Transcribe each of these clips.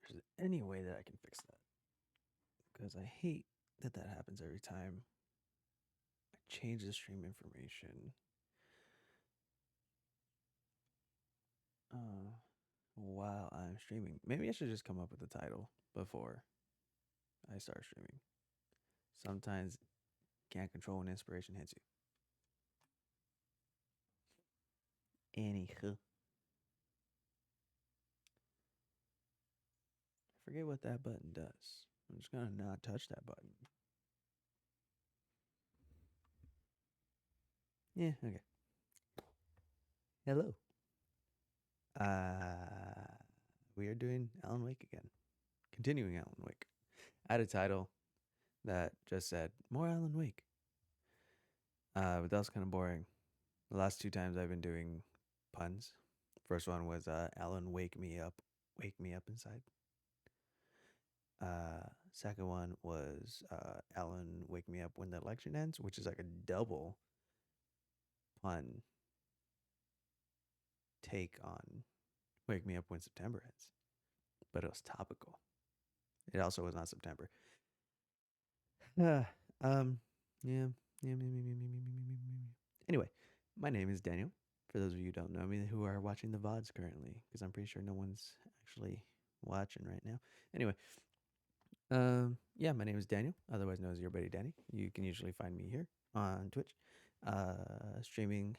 if there's any way that I can fix that. Because I hate that that happens every time I change the stream information. Uh, while I'm streaming. Maybe I should just come up with the title before I start streaming. Sometimes can't control when inspiration hits you. Anywho. I forget what that button does. I'm just gonna not touch that button. Yeah, okay. Hello. Uh we are doing Alan Wake again. Continuing Alan Wake. I had a title that just said more Alan Wake. But that was kind of boring. The last two times I've been doing puns. First one was Alan Wake me up inside. Second one was Alan Wake Me Up When the Election Ends, which is like a double pun take on Wake Me Up When September Ends. But it was topical. It also was not September. Um, yeah, Anyway, my name is Daniel. For those of you who don't know me, who are watching the VODs currently, because I'm pretty sure no one's actually watching right now. Anyway, yeah, my name is Daniel, otherwise known as Your Buddy Danny. You can usually find me here on Twitch, streaming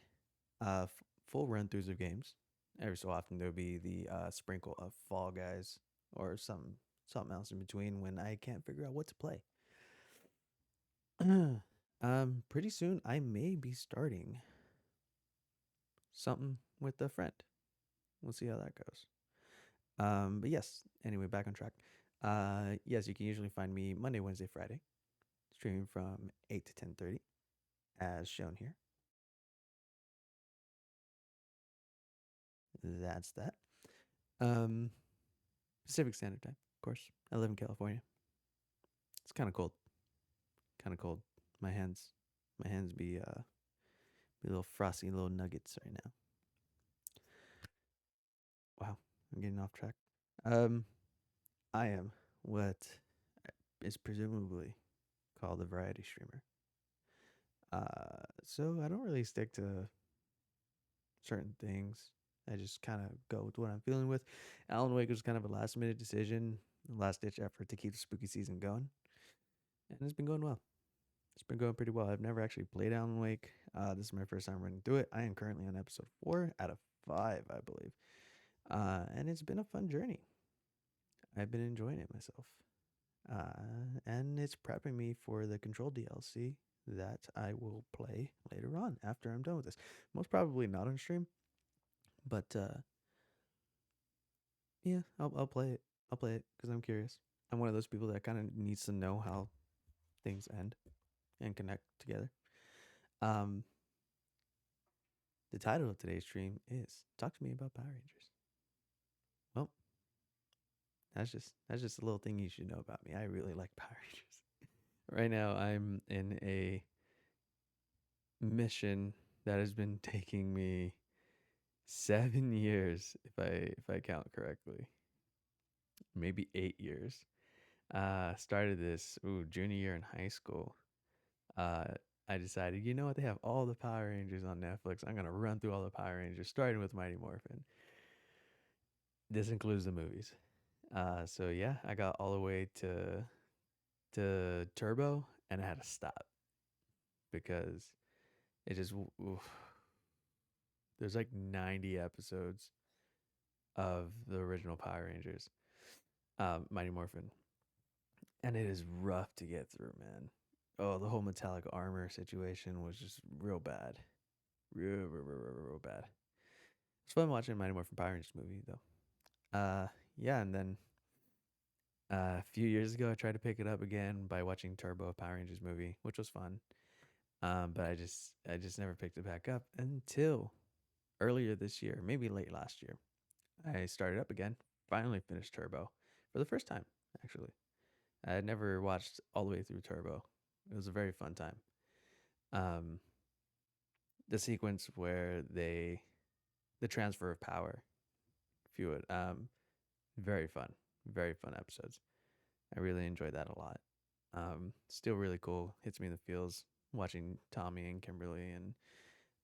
full run throughs of games. Every so often there'll be the sprinkle of Fall Guys or something else in between when I can't figure out what to play. Pretty soon I may be starting something with a friend. We'll see how that goes. But yes, anyway, back on track. Yes, you can usually find me Monday, Wednesday, Friday, streaming from 8 to 10:30, as shown here. That's that. Um, Pacific Standard Time, of course. I live in California. It's kind of cold. Kind of cold. My hands be little frosty little nuggets right now. Wow, I'm getting off track. Um, I am what is presumably called a variety streamer. So I don't really stick to certain things. I just kind of go with what I'm feeling with. Alan Wake was kind of a last minute decision, last ditch effort to keep the spooky season going, and it's been going well. It's been going pretty well. I've never actually played Alan Wake. This is my first time running through it. I am currently on episode 4 out of 5, I believe, and it's been a fun journey. I've been enjoying it myself, and it's prepping me for the Control DLC that I will play later on after I'm done with this. Most probably not on stream, but yeah, I'll play it. I'll play it because I'm curious. I'm one of those people that kind of needs to know how things end and connect together. Um, the title of today's stream is "Talk to Me About Power Rangers." Well, that's just a little thing you should know about me. I really like Power Rangers. Right now, I'm in a mission that has been taking me 7 years, if I count correctly, maybe 8 years. Started this junior year in high school. uh, I decided, you know what, they have all the Power Rangers on Netflix. I'm gonna run through all the Power Rangers, starting with Mighty Morphin. This includes the movies. So yeah, I got all the way to Turbo, and I had to stop because it just oof. There's like 90 episodes of the original Power Rangers, Mighty Morphin, and it is rough to get through, man. Oh, the whole metallic armor situation was just real bad, real bad. It's fun watching Mighty Morphin Power Rangers movie though. Yeah, and then a few years ago, I tried to pick it up again by watching Turbo Power Rangers movie, which was fun. But I just never picked it back up until earlier this year, maybe late last year. I started up again. Finally finished Turbo for the first time. Actually, I had never watched all the way through Turbo. It was a very fun time. Um, the sequence where the transfer of power, if you would, very fun, Very fun episodes. I really enjoyed that a lot. Still really cool. Hits me in the feels watching Tommy and Kimberly and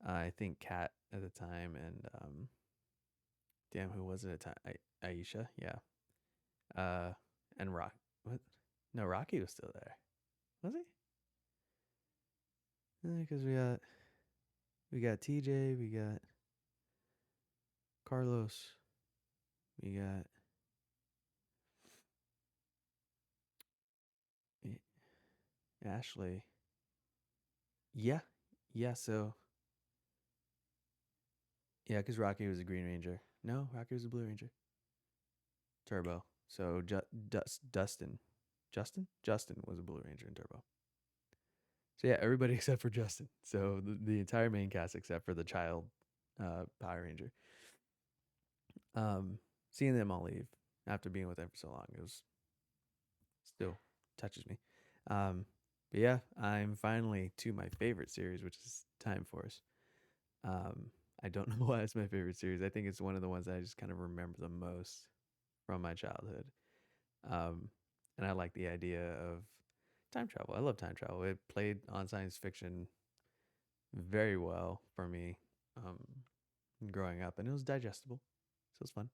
I think Kat at the time and damn, who was it at the time? Aisha, yeah. Uh, and Rock. What? No, Rocky was still there. Was he? Because we got TJ, we got Carlos, we got Ashley. Yeah, yeah. So yeah, because Rocky was a Green Ranger. No, Rocky was a Blue Ranger. Turbo. So Justin was a Blue Ranger in Turbo. So yeah, everybody except for Justin. So the entire main cast except for the child Power Ranger. Seeing them all leave after being with them for so long, it was still touches me. But yeah, I'm finally to my favorite series, which is Time Force. Um, I don't know why it's my favorite series. I think it's one of the ones I just kind of remember the most from my childhood. Um, and I like the idea of time travel. I love time travel. It played on science fiction very well for me um, growing up, and it was digestible, so it's fun.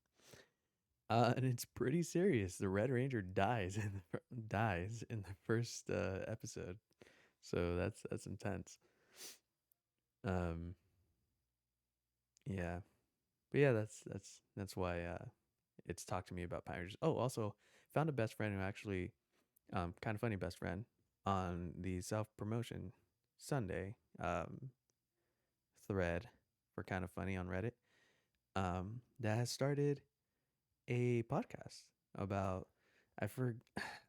And it's pretty serious. The Red Ranger dies dies in the first episode, so that's intense. Um, yeah, but yeah, that's why it's talked to me about Power Rangers. Oh, also found a best friend who actually kind of funny best friend on the self promotion Sunday thread for kind of funny on Reddit that has started a podcast about I for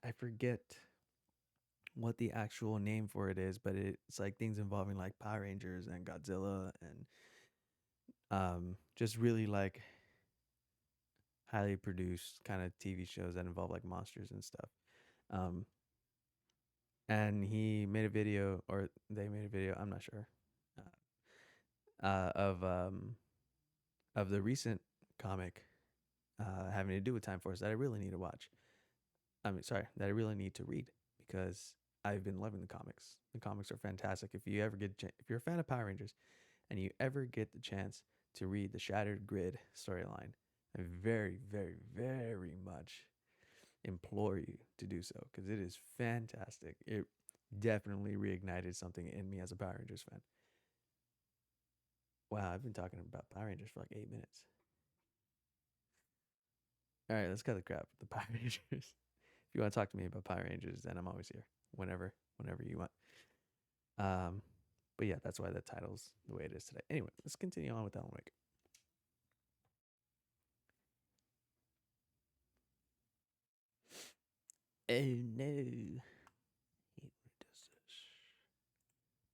I forget what the actual name for it is, but it's like things involving like Power Rangers and Godzilla and just really like highly produced kind of TV shows that involve like monsters and stuff. Um, and he made a video, or they made a video. I'm not sure. Uh, of um of the recent comic having to do with Time Force that I really need to watch. I mean, sorry, that I really need to read because I've been loving the comics. The comics are fantastic. If you ever if you're a fan of Power Rangers and you ever get the chance to read the Shattered Grid storyline, I very, very, very much implore you to do so because it is fantastic. It definitely reignited something in me as a Power Rangers fan. Wow, I've been talking about Power Rangers for like 8 minutes. All right, let's cut the crap. The Power Rangers. If you want to talk to me about Power Rangers, then I'm always here. Whenever you want. Um, but yeah, that's why the title's the way it is today. Anyway, let's continue on with Alan Wake. Oh no. It does this.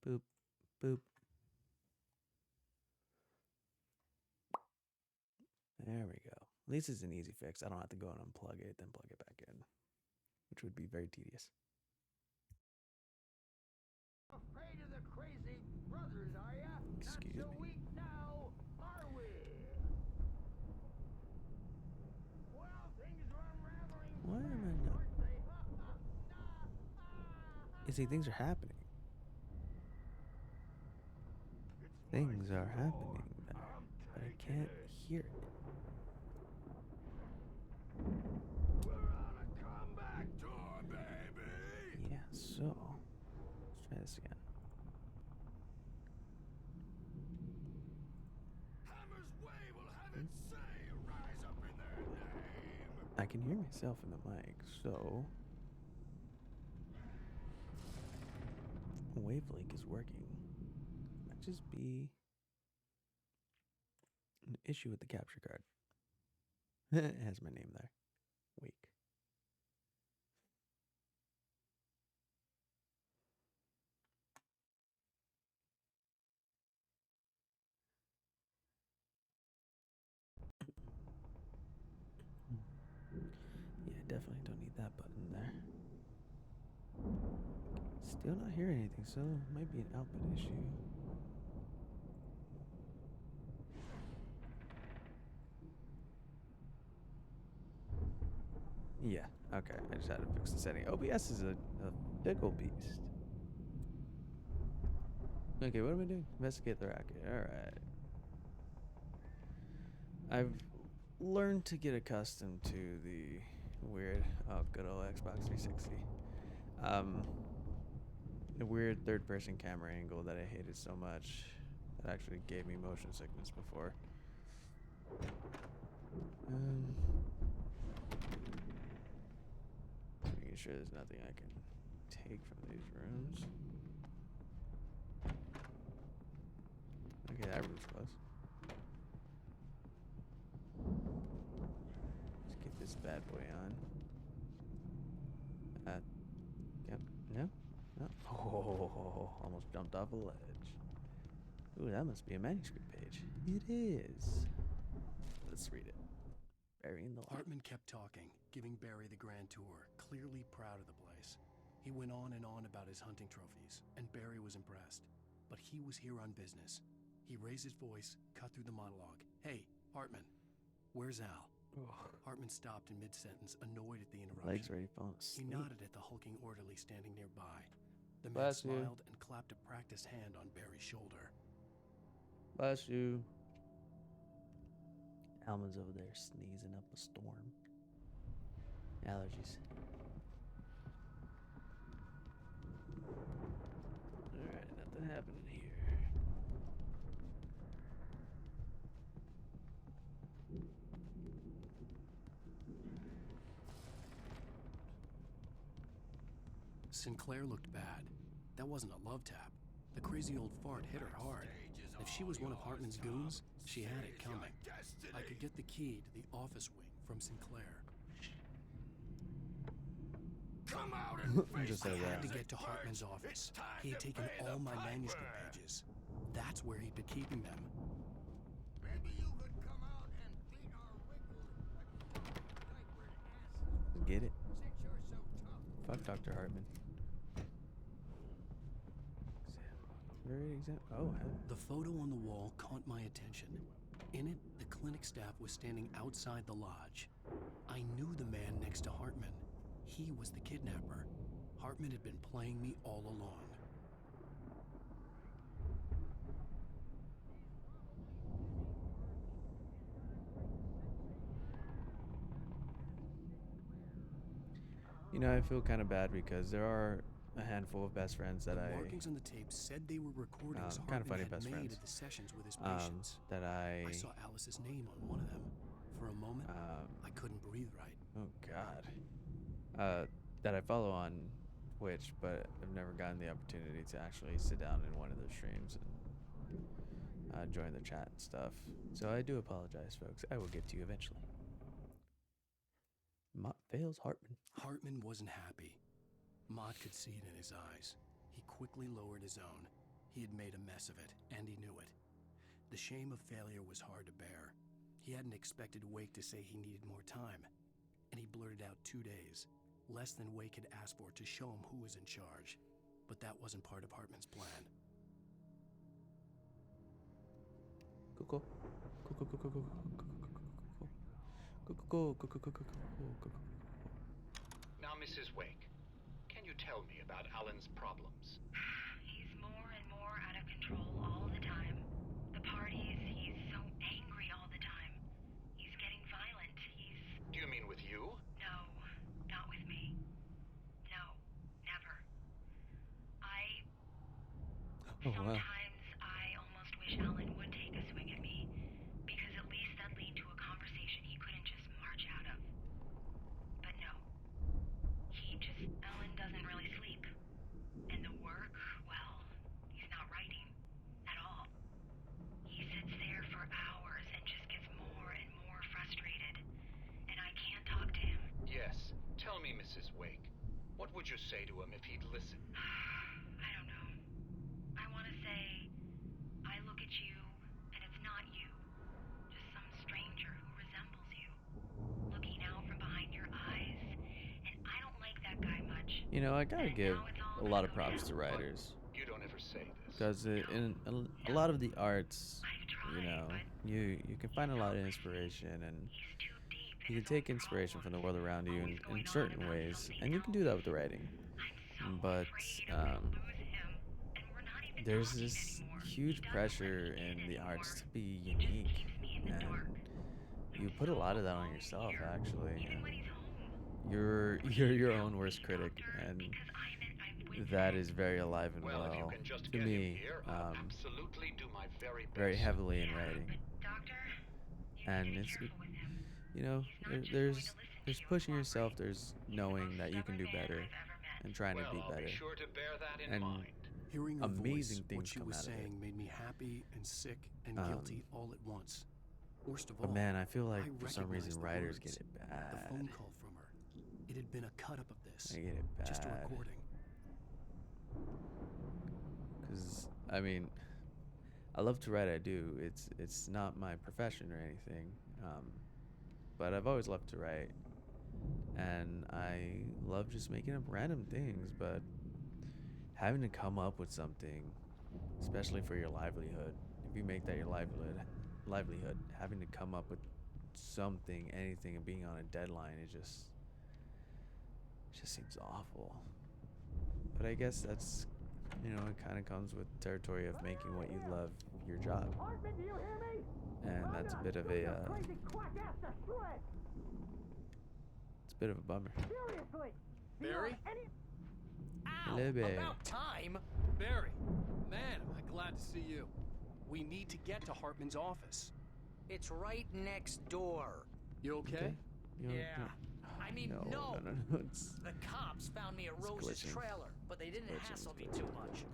Boop, boop. There we go. At least it's an easy fix. I don't have to go and unplug it, then plug it back in, which would be very tedious. Afraid of the crazy brothers, are ya? Excuse Not so me. weak now, are we? Well, things are unraveling Why am I fast, not? aren't they? You see, things are happening. Things are happening there, but I can't hear it. We're on a comeback tour, baby! Yeah, so let's try this again. Hammer's Way will have its say, rise up in their name! I can hear myself in the mic, so Wavelink is working. Might just be an issue with the capture card. It has my name there. Wake. Yeah, definitely don't need that button there. Still not hearing anything, so might be an output issue. Yeah, okay. I just had to fix the setting. OBS is a fickle beast. Okay, what am I doing? Investigate the racket. Alright. I've learned to get accustomed to the weird, good old Xbox 360. The weird third-person camera angle that I hated so much. That actually gave me motion sickness before. Making sure there's nothing I can take from these rooms. Okay, that room's close. Let's get this bad boy on. Yep. No? No. Oh, almost jumped off a ledge. Ooh, that must be a manuscript page. It is. Let's read it. Barry in the light. Hartman kept talking, giving Barry the grand tour, clearly proud of the place. He went on and on about his hunting trophies, and Barry was impressed. But he was here on business. He raised his voice, cut through the monologue. Hey, Hartman, where's Al? Ugh. Hartman stopped in mid-sentence, annoyed at the interruption. Legs ready falling He asleep. nodded at the hulking orderly standing nearby. The man Bless you. smiled and clapped a practiced hand on Barry's shoulder. Bless you. Alman's over there sneezing up a storm. Allergies. Alright, nothing happening here. Sinclair looked bad. That wasn't a love tap. The crazy old fart hit her hard. If she was one of Hartman's goons, she had it coming. I could get the key to the office wing from Sinclair. Come out and face Just the say I had to music get to Hartman's first. office. It's time He had to taken pay the all my piper. manuscript pages. That's where he'd been keeping them. Maybe you could come out and beat our wrinkled, diapered asses. Get it? Since you're so tough. Fuck Dr. Hartman. Oh, hell. The photo on the wall caught my attention. In it, the clinic staff was standing outside the lodge. I knew the man next to Hartman. He was the kidnapper. Hartman had been playing me all along. You know, I feel kind of bad because there are a handful of best friends that The markings on the tape said they were recordings kind of Hartman funny had best made friends. at the sessions with his patients. That I saw Alice's name on one of them. For a moment, I couldn't breathe right. oh god, that I follow on Twitch, but I've never gotten the opportunity to actually sit down in one of their streams and join the chat and stuff. So I do apologize, folks. I will get to you eventually. Mott fails Hartman. Hartman wasn't happy. Mott could see it in his eyes. He quickly lowered his own. He had made a mess of it, and he knew it. The shame of failure was hard to bear. He hadn't expected Wake to say he needed more time, and he blurted out 2 days, less than Wake had asked for to show him who was in charge. But that wasn't part of Hartman's plan. Cool. Now, Mrs. Wake, can you tell me about Alan's problems? He's more and more out of control all the time. The parties, he's so angry all the time. He's getting violent. Do you mean with you? No, not with me. No, never. Oh wow. Sometimes I almost wish Alan would take a swing at me, because at least that'd lead to a conversation he couldn't just march out of. But no. Alan doesn't really sleep. And the work, well, he's not writing at all. He sits there for hours and just gets more and more frustrated. And I can't talk to him. Yes. Tell me, Mrs. Wake. What would you say to him if he'd listen? I don't know. I want to say, I look at you, and it's not you. Just some stranger who resembles you. Looking out from behind your eyes. And I don't like that guy much. You know, I gotta And give now it's all a lot of gonna go props to down. writers You don't ever say this. because in a lot of the arts, I've you tried, know, but you can find a lot of inspiration and he's too deep. you can take inspiration from the world around you in certain ways, and you can do that with the writing. But there's this huge pressure in the arts to be unique, and you put a lot of that on yourself, actually, and you're your own worst critic, and that is very alive and Well, if you well can just to get him me, here, I'll absolutely do my very very best. heavily in writing. And it's you know there's pushing yourself, there's knowing that you can do better and trying to Well, be I'll better, be sure to bear that in and mind. Hearing her amazing voice, what things she come was out of it. saying made me happy and sick and Um, guilty all at once. Worst of all, But man, I feel like I for some reason recognized the writers words. get it The bad. phone call from her. It had been a cut up of this. I get it Just a bad. recording. Because I mean, I love to write. I do. It's not my profession or anything, but I've always loved to write, and I love just making up random things. But having to come up with something, especially for your livelihood, if you make that your livelihood, having to come up with something, anything, and being on a deadline, it just seems awful. But I guess that's, it kind of comes with territory of making what you love your job. And that's a bit of a, it's a bit of a bummer. Barry? Hello, Barry. About time! Barry, man, am I glad to see you. We need to get to Hartman's office. It's right next door. You okay? You know, Yeah. I mean, no. no. It's The cops found me at It's Rose's glitching. trailer, but they didn't Glitching, hassle me it's too much.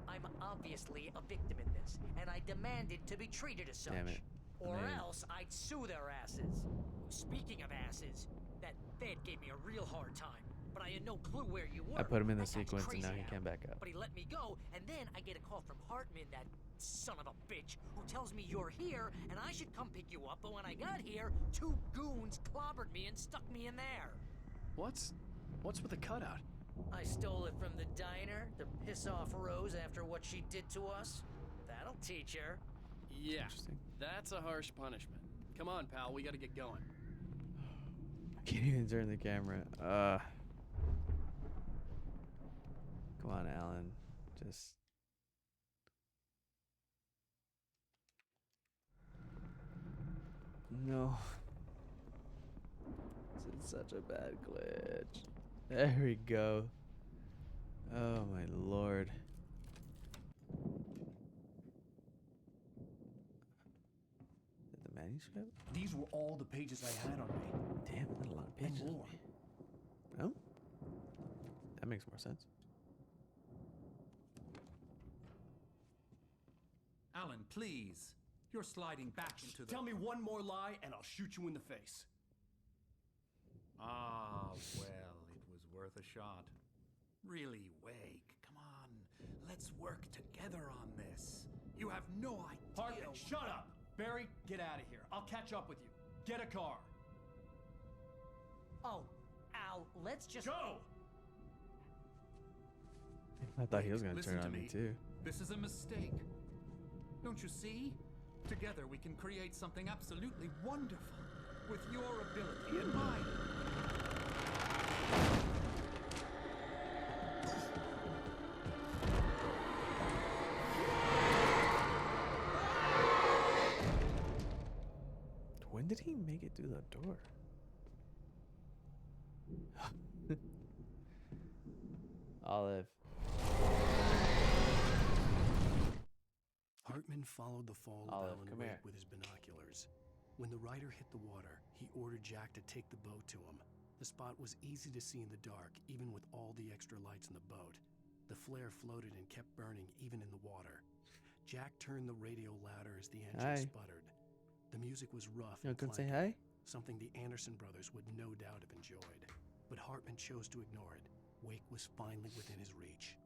I'm obviously a victim in this, and I demanded to be treated as such. Damn it. Or Man. else I'd sue their asses. Speaking of asses, that Fed gave me a real hard time, but I had no clue where you were. I put him in the That guy's sequence, and crazy now he now. can't back up. But he let me go, and then I get a call from Hartman, that son of a bitch, who tells me you're here, and I should come pick you up, but when I got here, two goons clobbered me and stuck me in there. What's with the cutout? I stole it from the diner to piss off Rose after what she did to us. That'll teach her. Yeah, Interesting. that's a harsh punishment. Come on, pal, we gotta get going. I can't even turn the camera. Come on, Alan. Just. No. This is such a bad glitch. There we go. Oh my lord. Is it the manuscript? These were all the pages I had on me. Damn, that's a lot of And pages. more. No? That makes more sense. Alan, please. You're sliding back into the... Tell me one more lie and I'll shoot you in the face. Ah, well, it was worth a shot. Really, Wake, come on. Let's work together on this. You have no idea... Hartman, shut up! Barry, get out of here. I'll catch up with you. Get a car. Oh, Al, let's just... Go! I thought he was gonna Listen turn to on me me. too. This is a mistake. Don't you see? Together we can create something absolutely wonderful. With your ability and mine. When did he make it through the door? Olive. Hartman followed the fall Olive, of Alan come Wake here. with his binoculars. When the rider hit the water, he ordered Jack to take the boat to him. The spot was easy to see in the dark, even with all the extra lights in the boat. The flare floated and kept burning even in the water. Jack turned the radio louder as the engine Hi. sputtered. The music was rough You and can say clanky, hi? something the Anderson brothers would no doubt have enjoyed. But Hartman chose to ignore it. Wake was finally within his reach.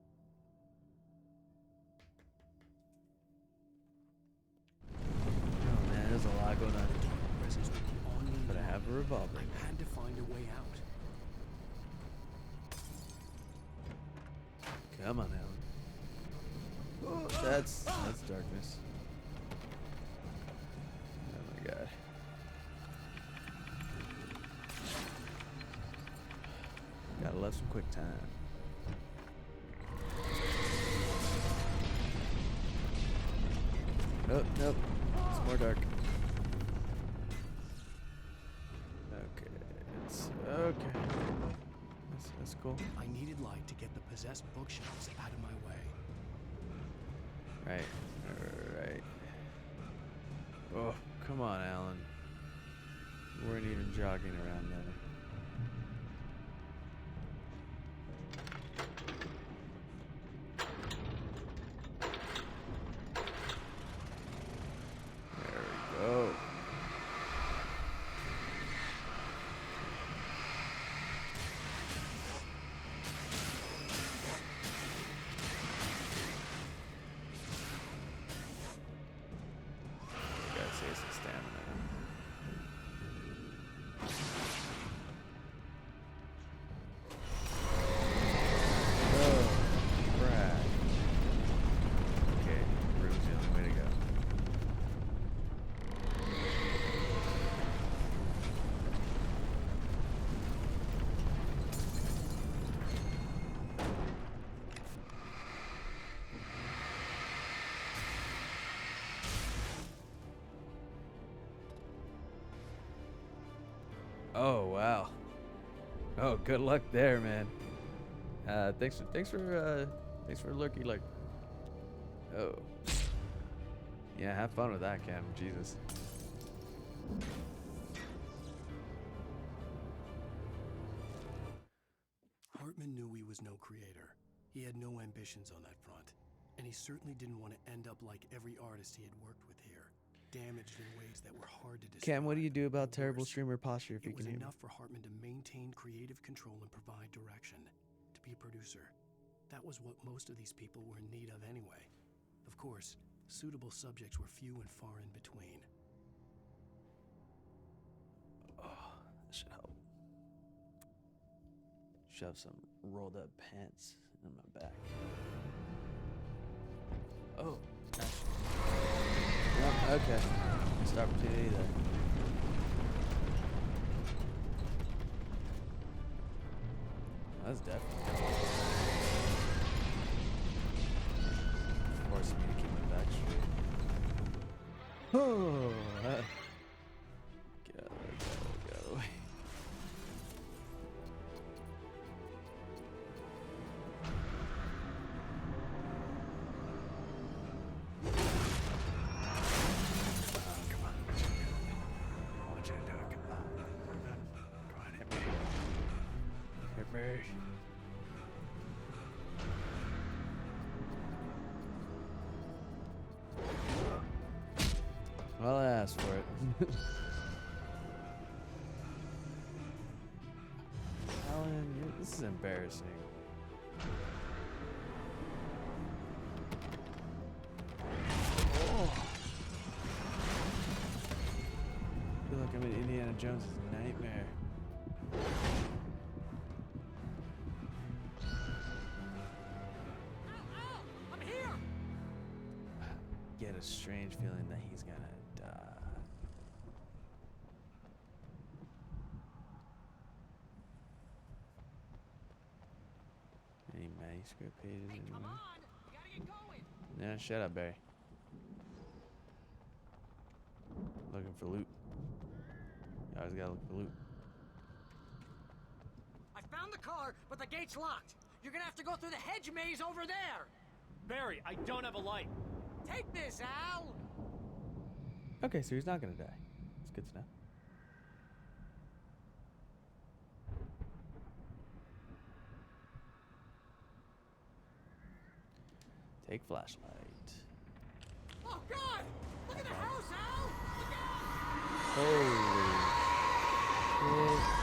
Oh man, there's a lot going on. Presence would be on me But I now. have a revolver. I had to find a way out. Come on, Alan. Oh, that's darkness. Oh my god. love some quick time. Nope, nope. It's more dark. Okay, it's okay. That's cool. I needed light to get the possessed bookshelves out of my way. Right, right. Oh, come on, Alan. You weren't even jogging around there. There we go. Gotta save some stamina. Oh, crap. Okay, room's the only way to go. Oh wow. Oh, good luck there, man. Thanks for lurking. Like, oh, yeah. Have fun with that, Cam. Jesus. Hartman knew he was no creator. He had no ambitions on that front. And he certainly didn't want to end up like every artist he had worked with here, damaged in ways that were hard to describe. Cam, what do you do about Or terrible worse, streamer posture? If you It can was hear me. enough for Hartman to maintain creative control and provide direction, to be a producer. That was what most of these people were in need of anyway. Of course, suitable subjects were few and far in between. Oh, that should help. Shove some rolled up pants in my back. Oh, actually. Yep, okay. Missed opportunity there. That's definitely forcing me to keep my back straight. Oh, go. Come on. I want you to do it. Come on, hit me. Hit me. Well, I asked for it. Alan, this is embarrassing. Oh. I feel like I'm in Indiana Jones' nightmare. Al! I'm here! Get a strange feeling that he's gonna die. Any manuscript pages Hey, come anywhere? on! We gotta get going! Yeah, shut up, Barry. Looking for loot. You always gotta look for loot. I found the car, but the gate's locked. You're gonna have to go through the hedge maze over there. Barry, I don't have a light. Take this, Al. Okay, so he's not gonna die. It's good to know. Take flashlight. Oh God! Look at the house, Al. Look out! Holy shit.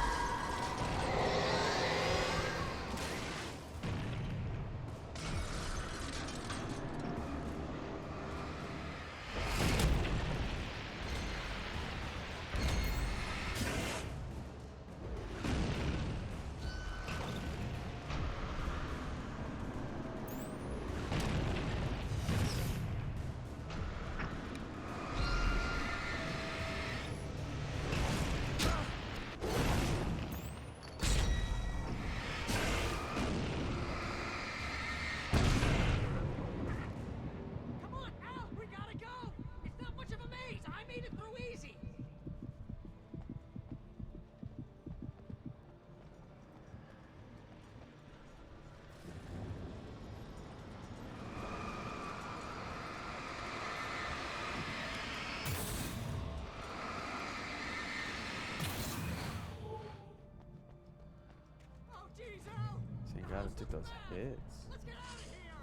hits. Let's get out of here!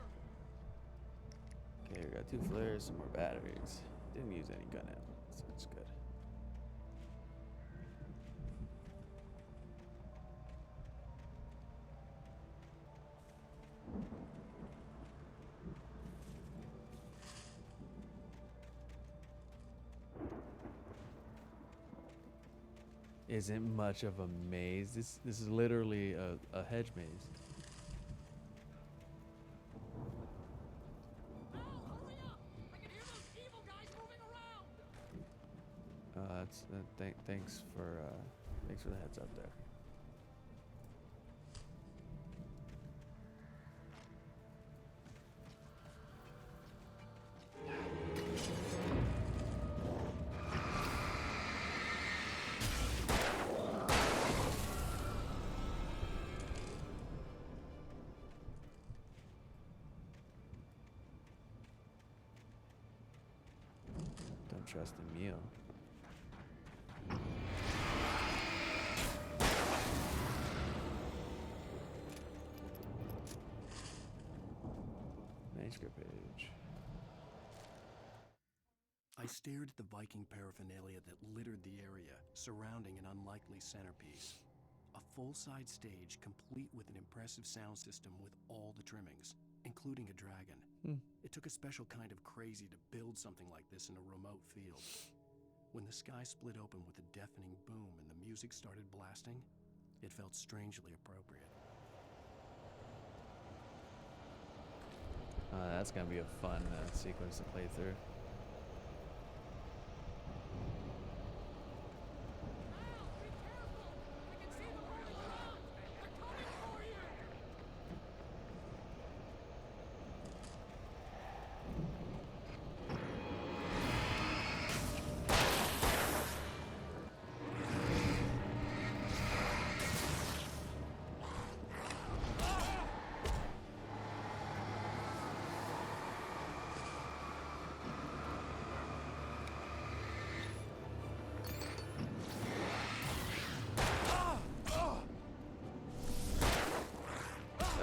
Okay, we got 2 flares, some more batteries. Didn't use any gun ammo, so that's good. Isn't much of a maze. This is literally a hedge maze. Al, hurry up! I can hear those evil guys moving around! That's thanks for the heads up there. Don't trust Emil. Manuscript page. I stared at the Viking paraphernalia that littered the area, surrounding an unlikely centerpiece. A full-size stage complete with an impressive sound system with all the trimmings, including a dragon. It took a special kind of crazy to build something like this in a remote field. When the sky split open with a deafening boom and the music started blasting, it felt strangely appropriate. That's gonna be a fun sequence to play through. Al, be careful! I can see them moving around! They're coming for you!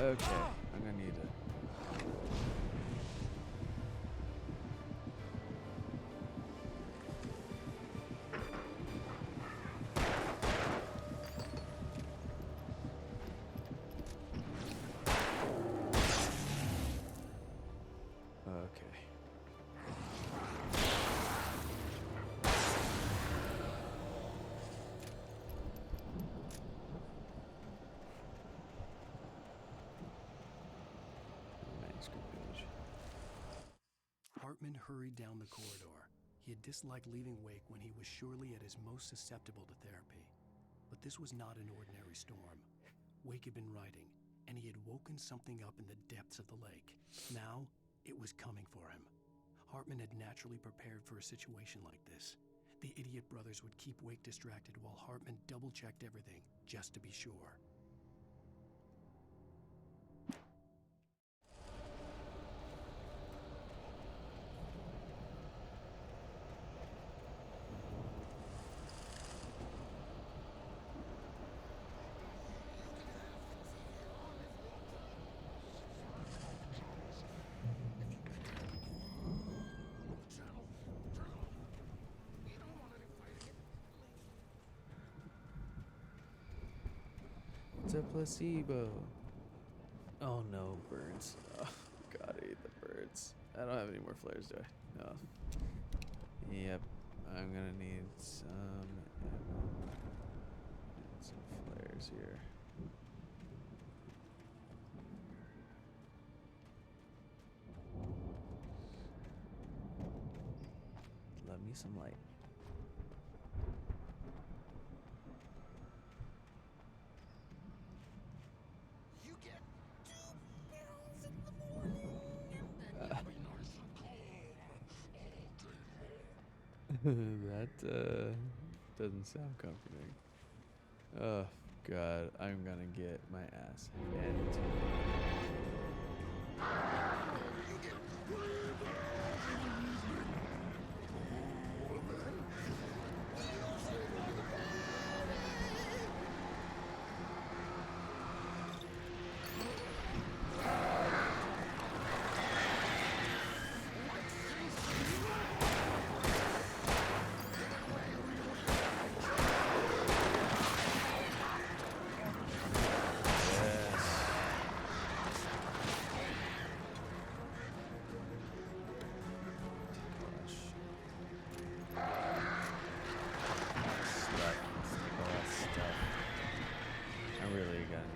Okay, I'm gonna need to. Okay. Manuscript page. Hartman hurried down the corridor. He had disliked leaving Wake when he was surely at his most susceptible to therapy. But this was not an ordinary storm. Wake had been writing, and he had woken something up in the depths of the lake. Now, it was coming for him. Hartman had naturally prepared for a situation like this. The idiot brothers would keep Wake distracted while Hartman double-checked everything, just to be sure. It's a placebo. Oh no, birds. Oh god, I hate the birds. I don't have any more flares, do I? No. Yep. I'm gonna need some ammo and some flares here. Love me some light. You get 2 pills in the morning, and then you'll be nice and calm all day long. That doesn't sound comforting. Oh god, I'm gonna get my ass handed to me. You get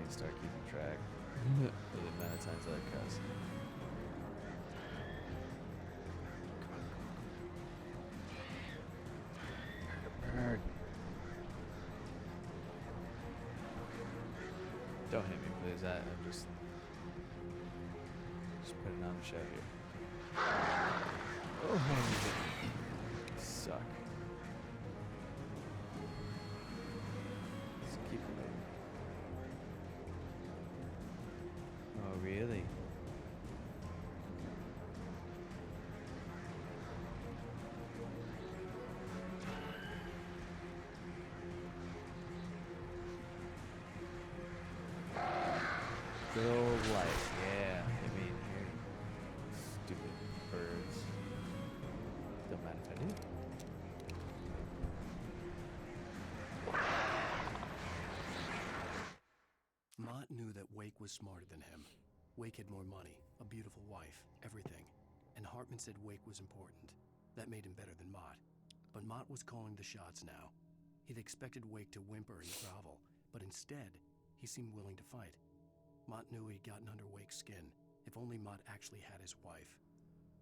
need to start keeping track of the amount of times that I cuss. Bird. Don't hit me, please. I'm just putting on a show here. Oh, you suck. Let's keep it moving. Oh, really? Good old light, yeah. I mean, here, stupid birds. Don't mind if I do. Mott knew that Wake was smarter than him. Wake had more money, a beautiful wife, everything. And Hartman said Wake was important. That made him better than Mott. But Mott was calling the shots now. He'd expected Wake to whimper and grovel, but instead, he seemed willing to fight. Mott knew he'd gotten under Wake's skin. If only Mott actually had his wife.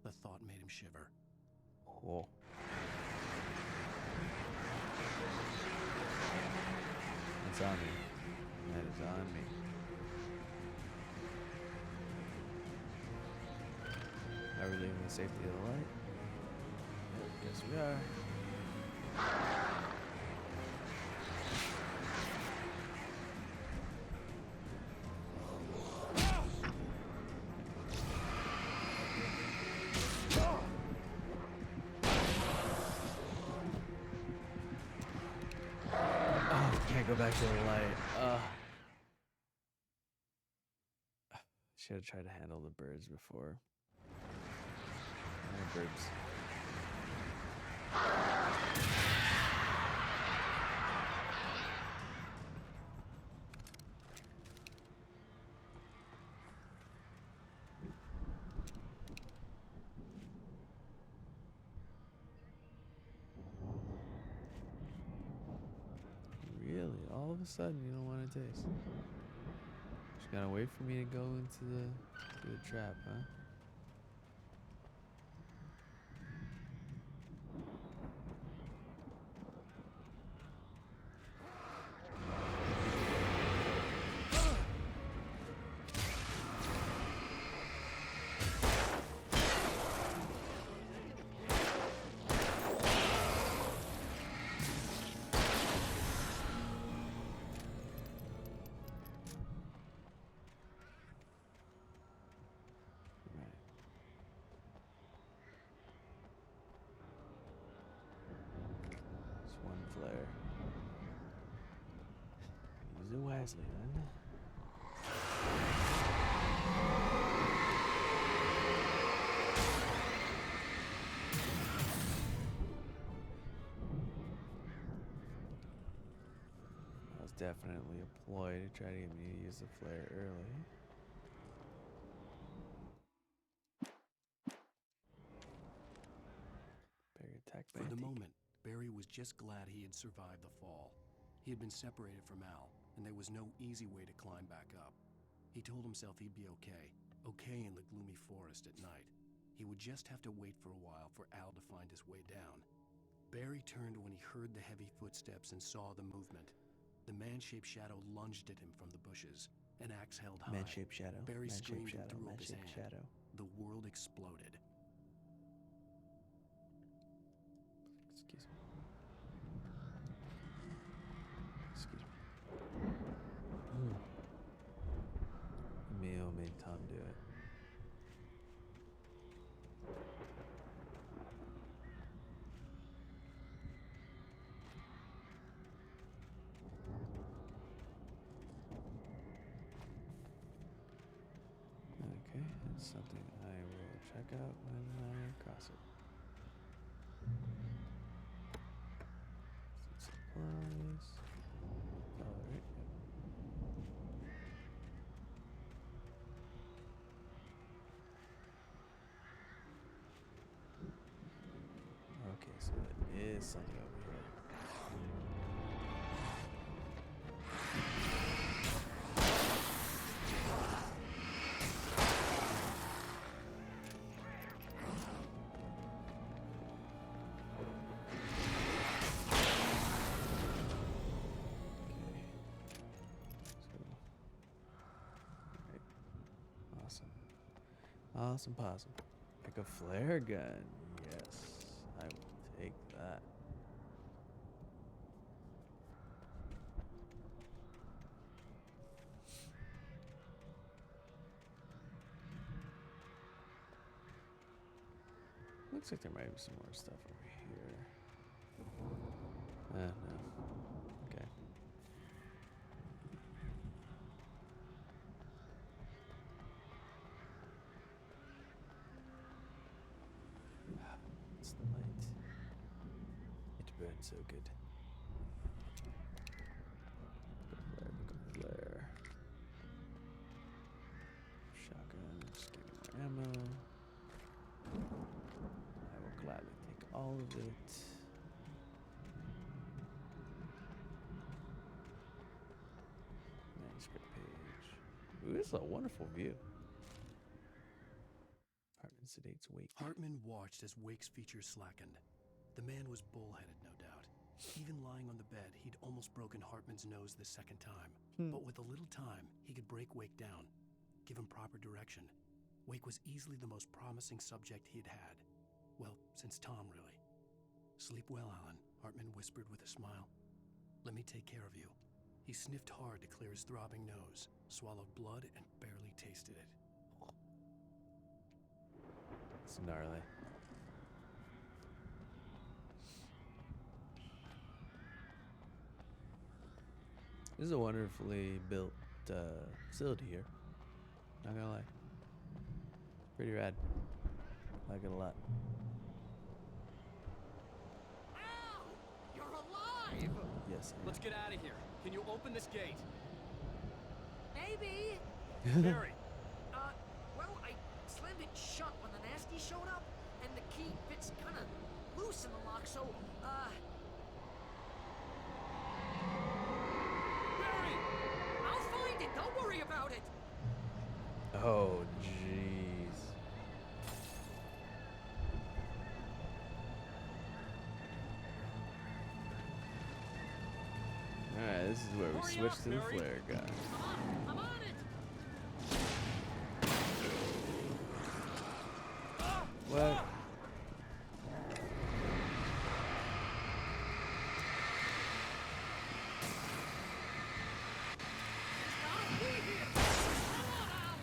The thought made him shiver. Cool. It's on me. That is on me. Are we leaving the safety of the light? Yep, yes we are. Can't go back to the light. Should have tried to handle the birds before. Birds. Really? All of a sudden you don't want to taste? Just gotta wait for me to go into the trap, huh? Flare. Use it wisely, then. That was definitely a ploy to try to get me to use the flare early. Barry attack For the moment, Barry was just glad he had survived the fall. He had been separated from Al, and there was no easy way to climb back up. He told himself he'd be okay in the gloomy forest at night. He would just have to wait for a while for Al to find his way down. Barry turned when he heard the heavy footsteps and saw the movement. The man-shaped shadow lunged at him from the bushes, an axe held high. Man-shaped shadow. Barry Man-shaped screamed shadow. and threw up his Man-shaped hand. shadow. The world exploded. Excuse me. Excuse me. Emil made Tom do it. Okay, that's something I will check out when I cross it. Supplies. Alright. Okay, so there is something over here. Awesome possum. Like a flare gun. Yes, I will take that. Looks like there might be some more stuff over here. No. Okay. It's the light. It burns so good. Pick a flare. Shotgun. Just give me more ammo. I will gladly take all of it. Manuscript page. Ooh, this is a wonderful view. Hartman sedates Wake. Hartman watched as Wake's features slackened. The man was bullheaded, no doubt. Even lying on the bed, he'd almost broken Hartman's nose the second time. But with a little time, he could break Wake down, give him proper direction. Wake was easily the most promising subject he'd had. Well, since Tom, really. Sleep well, Alan, Hartman whispered with a smile. Let me take care of you. He sniffed hard to clear his throbbing nose, swallowed blood, and barely tasted it. It's gnarly. This is a wonderfully built facility here. Not gonna lie. Pretty rad. Like it a lot. Ow! You're alive! Yes. I Let's get out of here. Can you open this gate? Maybe. Barry! Well, I slammed it shut when the nasty showed up, and the key fits kind of loose in the lock, so, Barry! I'll find it. Don't worry about it. Oh, jeez. Alright, this is where we Hurry switch up, to the Barry. flare gun. I'm on it. What? I'll be here. Come on, Al.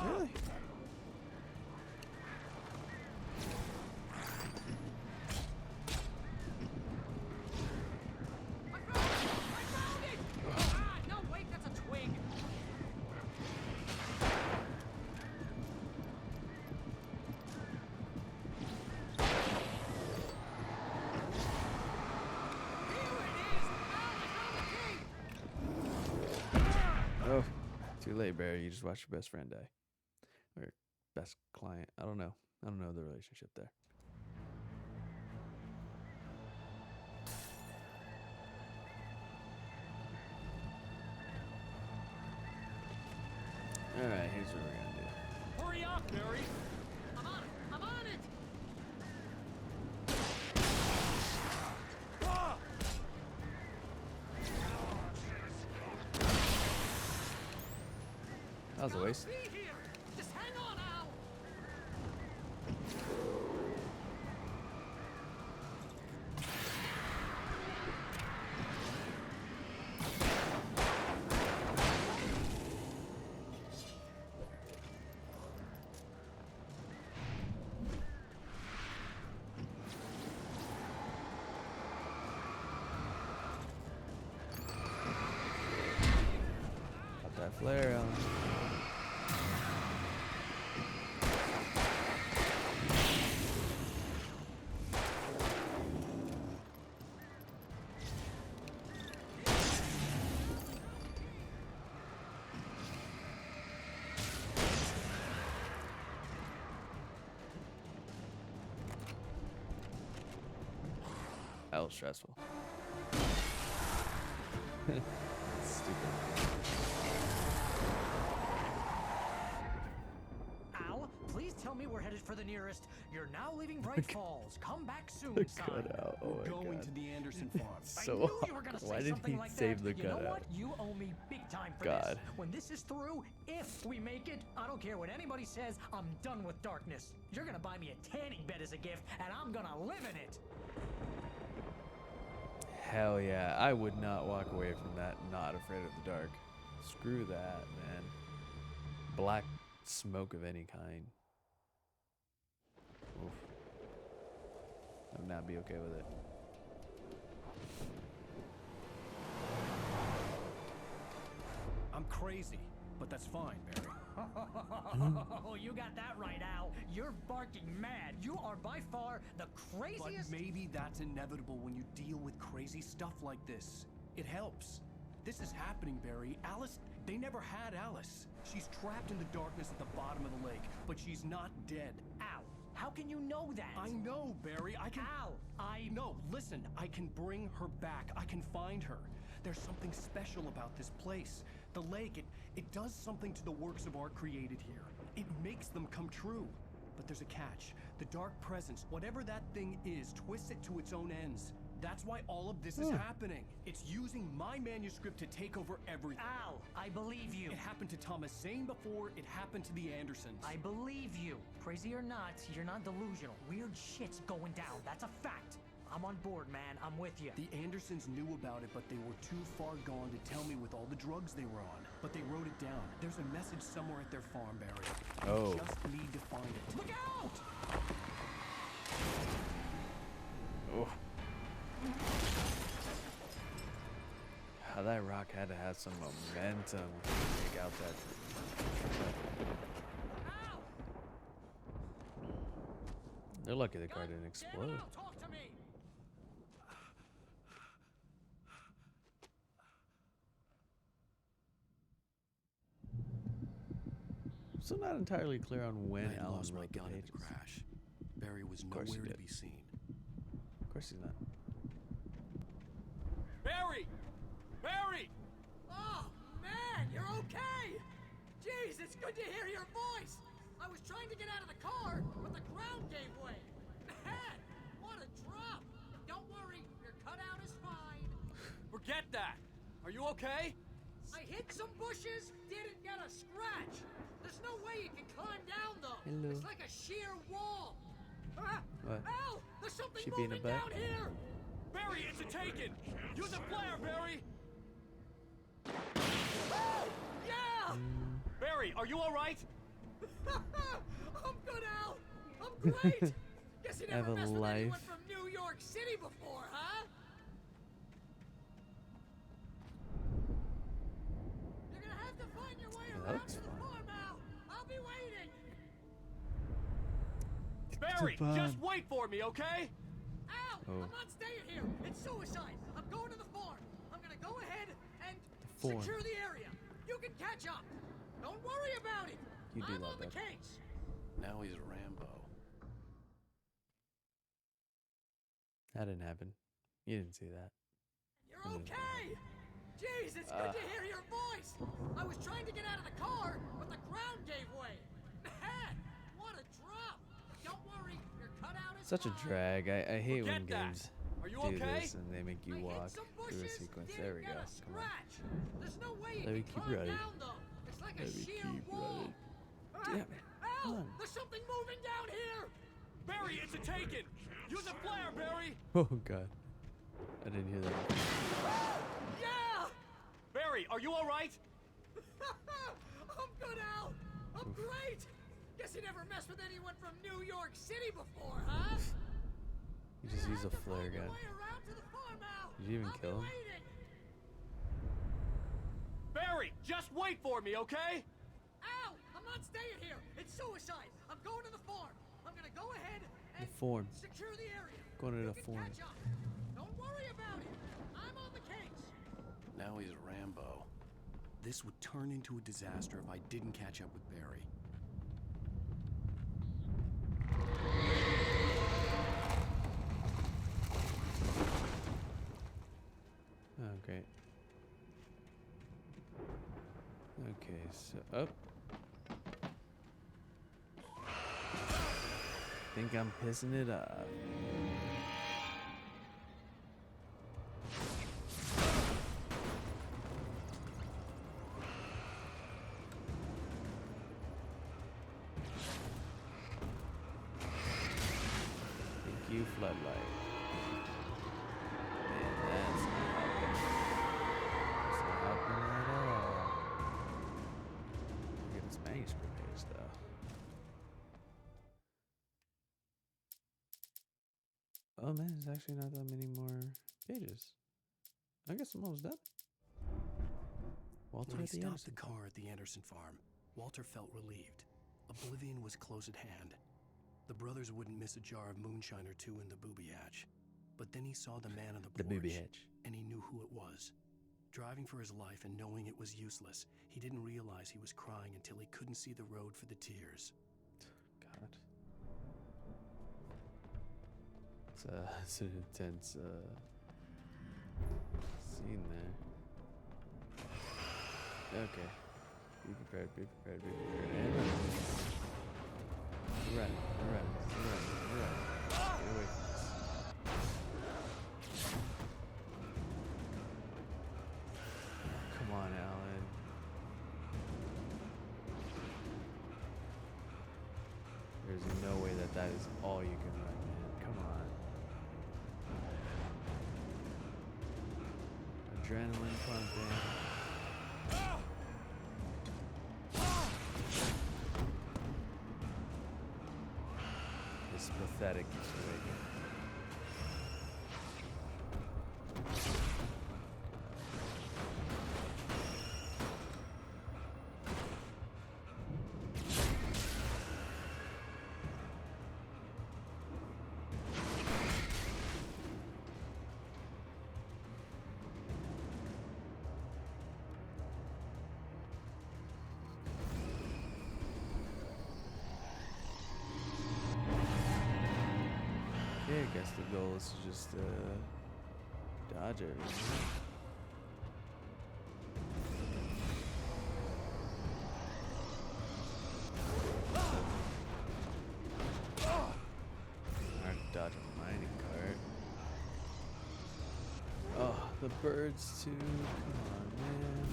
Really? I found it! Ah, no, wait, that's a twig. Here it is! Al, I found the key! Oh, too late, Barry. You just watched your best friend die. Or best client. I don't know. I don't know the relationship there. Alright, here's what we're gonna do. Hurry up, Barry! I'm on it! I'm on it! Ah! That was a waste. Be here! Just hang on, Al! Pop that flare on. That was stressful. Stupid. Al, please tell me we're the nearest. You're now leaving Bright Falls. Come back soon, The son. cutout. Oh We're my going god. to the Anderson farm. I So knew you were gonna say why did something he like save that. the You know cutout? what? You owe me big time for God. this. When this is through, if we make it, I don't care what anybody says, I'm done with darkness. You're gonna buy me a tanning bed as a gift, and I'm gonna live in it. Hell yeah. I would not walk away from that not afraid of the dark. Screw that, man. Black smoke of any kind. Oof. I would not be okay with it. I'm crazy, but that's fine, Barry. Oh, you got that right, Al. You're barking mad. You are by far the But craziest. maybe that's inevitable when you deal with crazy stuff like this. It helps. This is happening, Barry. Alice, they never had Alice. She's trapped in the darkness at the bottom of the lake, but she's not dead. Al, how can you know that? I know, Barry. I can. Al, No, listen. I can bring her back. I can find her. There's something special about this place. The lake, it does something to the works of art created here. It makes them come true. But there's a catch. The dark presence, whatever that thing is, twists it to its own ends. That's why all of this is happening. It's using my manuscript to take over everything. Al, I believe you. It happened to Thomas Zane before, it happened to the Andersons. I believe you. Crazy or not, you're not delusional. Weird shit's going down. That's a fact. I'm on board, man. I'm with you. The Andersons knew about it, but they were too far gone to tell me with all the drugs they were on. But they wrote it down. There's a message somewhere at their farm, Barry. Oh. You just need to find it. Look out! Oh. How that rock had to have some momentum to take out that. Al! They're lucky the car didn't Damn it, explode. Al, talk to me! Still not entirely clear on when I Alan lost my wrote the gun in pages. the crash. Barry was course he nowhere to did. be seen. Of course he's not. Barry! Barry! Oh, man, you're okay! Jeez, it's good to hear your voice! I was trying to get out of the car, but the ground gave way. Man, what a drop! Don't worry, your cutout is fine. Forget that! Are you okay? I hit some bushes, didn't get a scratch. There's no way you can climb down, though. Hello. It's like a sheer wall. Ah, What? Al, there's something She being a moving butt? down here! Barry, it's a taken! Use a flare, Barry! Oh, yeah! Barry, are you alright? I'm good, Al. I'm great. Guess you I have never a messed with anyone life. from New York City before, huh? You're gonna have to find your way that around looks to the fun. farm, Al. I'll be waiting. Barry, fun. just wait for me, okay? Al, Oh. I'm not staying here. It's suicide. I'm going to the farm. I'm gonna go ahead and farm. secure the area. You can catch up. Don't worry about it. You do I'm love on the that. case. Now he's Rambo. That didn't happen. You didn't see that. You're okay! Jeez, it's good to hear your voice! I was trying to get out of the car, but the ground gave way. Man, what a drop! Don't worry, your cutout is Such a fine. drag. I hate when Forget that. games Are you do okay? this and they make you I hit walk some through a bushes, sequence. didn't There we get go. a Come on. scratch. There's no way Let you me can keep climb running. down, though. It's like a Let me sheer keep wall. running. Ah, Damn it. Al, Come on. there's something moving down here! Barry, it's a taken! Use a flare, Barry! Oh god. I didn't hear that. Yeah! Barry, are you alright? I'm good, Al. I'm great. Guess you never messed with anyone from New York City before, huh? You just use a flare gun. Did you even kill him? Barry, just wait for me, okay? Al, I'm not staying here. It's suicide. I'm going to the farm. I'm gonna go ahead and farm. secure the area. Going to You the can farm. catch up. Don't worry about it. I'm on the case. Now he's Rambo. This would turn into a disaster if I didn't catch up with Barry. Oh, great. Okay, so up. think I'm pissing it off. Thank you, Floodlight. Man, that's not helping. It's not helping at all. Look at this manuscript page, though. Oh man, there's actually not that many more pages. I guess I'm almost done. Walter When he at the stopped Anderson the car at the Anderson farm, Walter felt relieved. Oblivion was close at hand. The brothers wouldn't miss a jar of moonshine or two in the booby hatch. But then he saw the man on the The porch, booby hatch. and he knew who it was. Driving for his life and knowing it was useless, he didn't realize he was crying until he couldn't see the road for the tears. God. It's an intense scene there. Okay. Be prepared, be prepared, be prepared. And run. Run, run, run, run. Get away from this. Come on, Alan. There's no way that that is all you can run, man. Come on. Adrenaline pumping. It's pathetic, Mr. Waker. Okay, I guess the goal is to just dodge everything. Hard to dodge a mining cart. Oh, the birds too. Come on, man.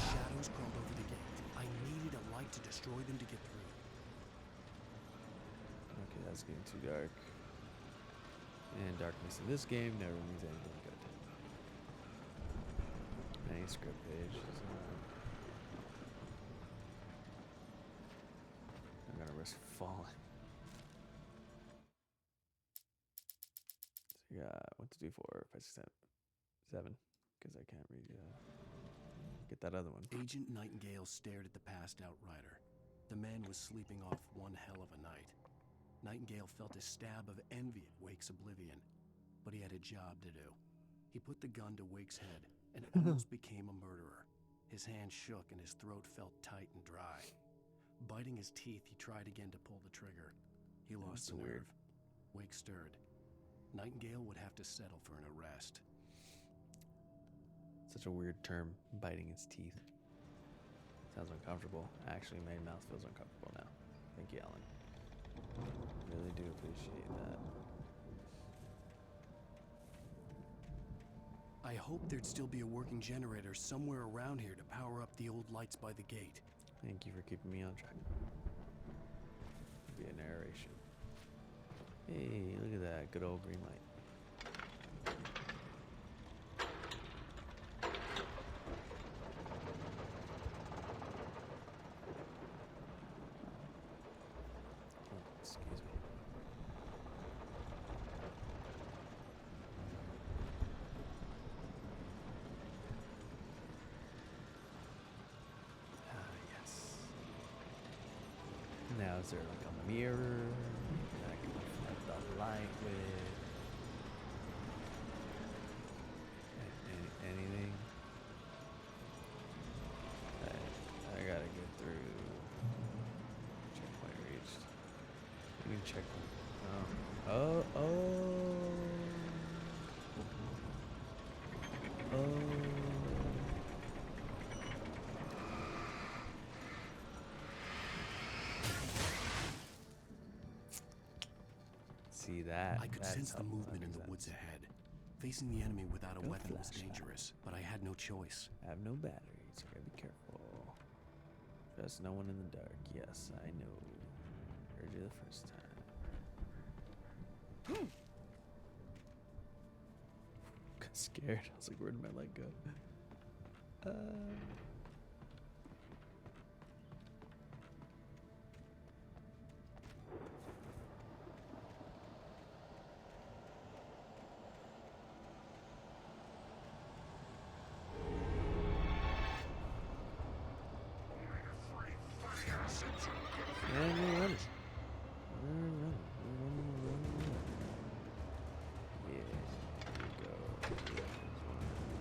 Shadows crawled over the gate. I needed a light to destroy them to get through. Okay, that's getting too dark. And darkness in this game never means anything good. Manuscript page is I'm gonna risk falling. So you got what to do for 5, 6, 7, because I can't read. Get that other one. Agent Nightingale stared at the passed out rider. The man was sleeping off one hell of a night. Nightingale felt a stab of envy at Wake's oblivion, but he had a job to do. He put the gun to Wake's head and almost became a murderer. His hand shook and his throat felt tight and dry. Biting his teeth, he tried again to pull the trigger. He lost That's the weird. nerve. Wake stirred. Nightingale would have to settle for an arrest. Such a weird term, biting his teeth. Sounds uncomfortable. Actually, my mouth feels uncomfortable now. Thank you, Alan. Really do appreciate that. I hoped there'd still be a working generator somewhere around here to power up the old lights by the gate. Thank you for keeping me on track. Be a narration. Hey, look at that. Good old green light. Oh, excuse me. Ah, yes. Now is there like a mirror that I can reflect the light with? Anything? I gotta get through. Checkpoint reached. You can checkpoint. Oh. see that. I could That's sense the helpful. That movement in makes the woods sense. ahead. Facing the enemy without a Go weapon was flashlight. dangerous, but I had no choice. I have no batteries. I gotta be careful. Trust no one in the dark. Yes, I know. Heard you the first time. Got scared. I was like, where did my leg go? Yeah, we're running. We're running. We're running. Yeah, here we go.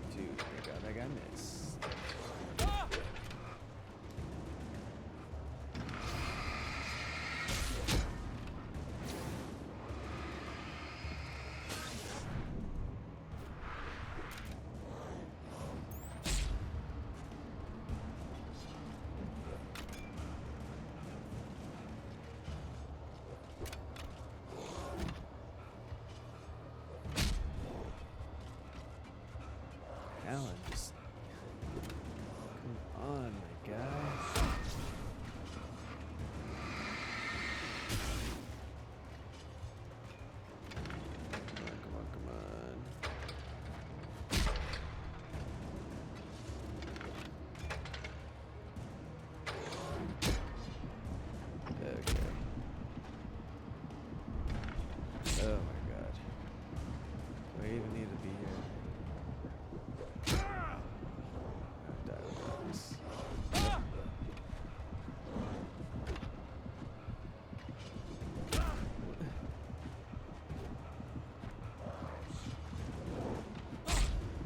1, 2. Thank God that guy missed. Alan, just come on, my guy. Come on, come on. Okay. Oh my God. Do I even need to be here? Die with this.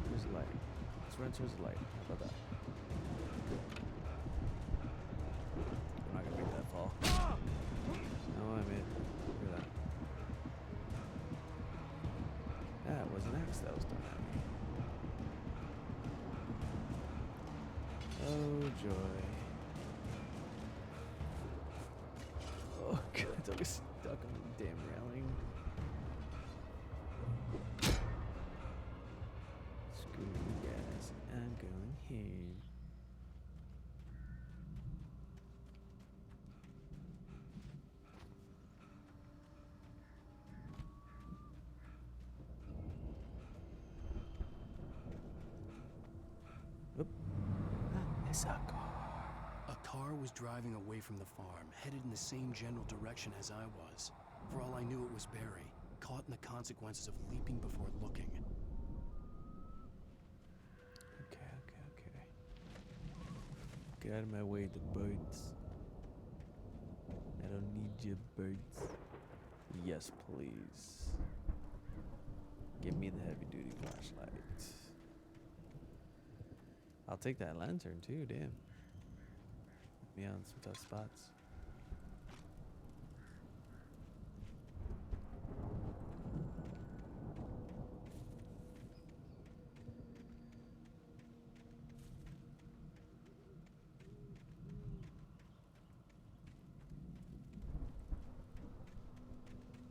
Where's the light? Let's run towards the light. How about that? I'm not gonna make that fall. No, I made. Look at that. That was an axe that was done at me. Oh joy. Oh God, I was stuck on the damn railing. Screw you guys, I'm going here. Oop. It's a car. A car was driving away from the farm, headed in the same general direction as I was. For all I knew, it was Barry, caught in the consequences of leaping before looking. Okay. Get out of my way, the birds. I don't need your birds. Yes, please. Give me the heavy duty flashlight. I'll take that lantern too, damn. Put me on some tough spots.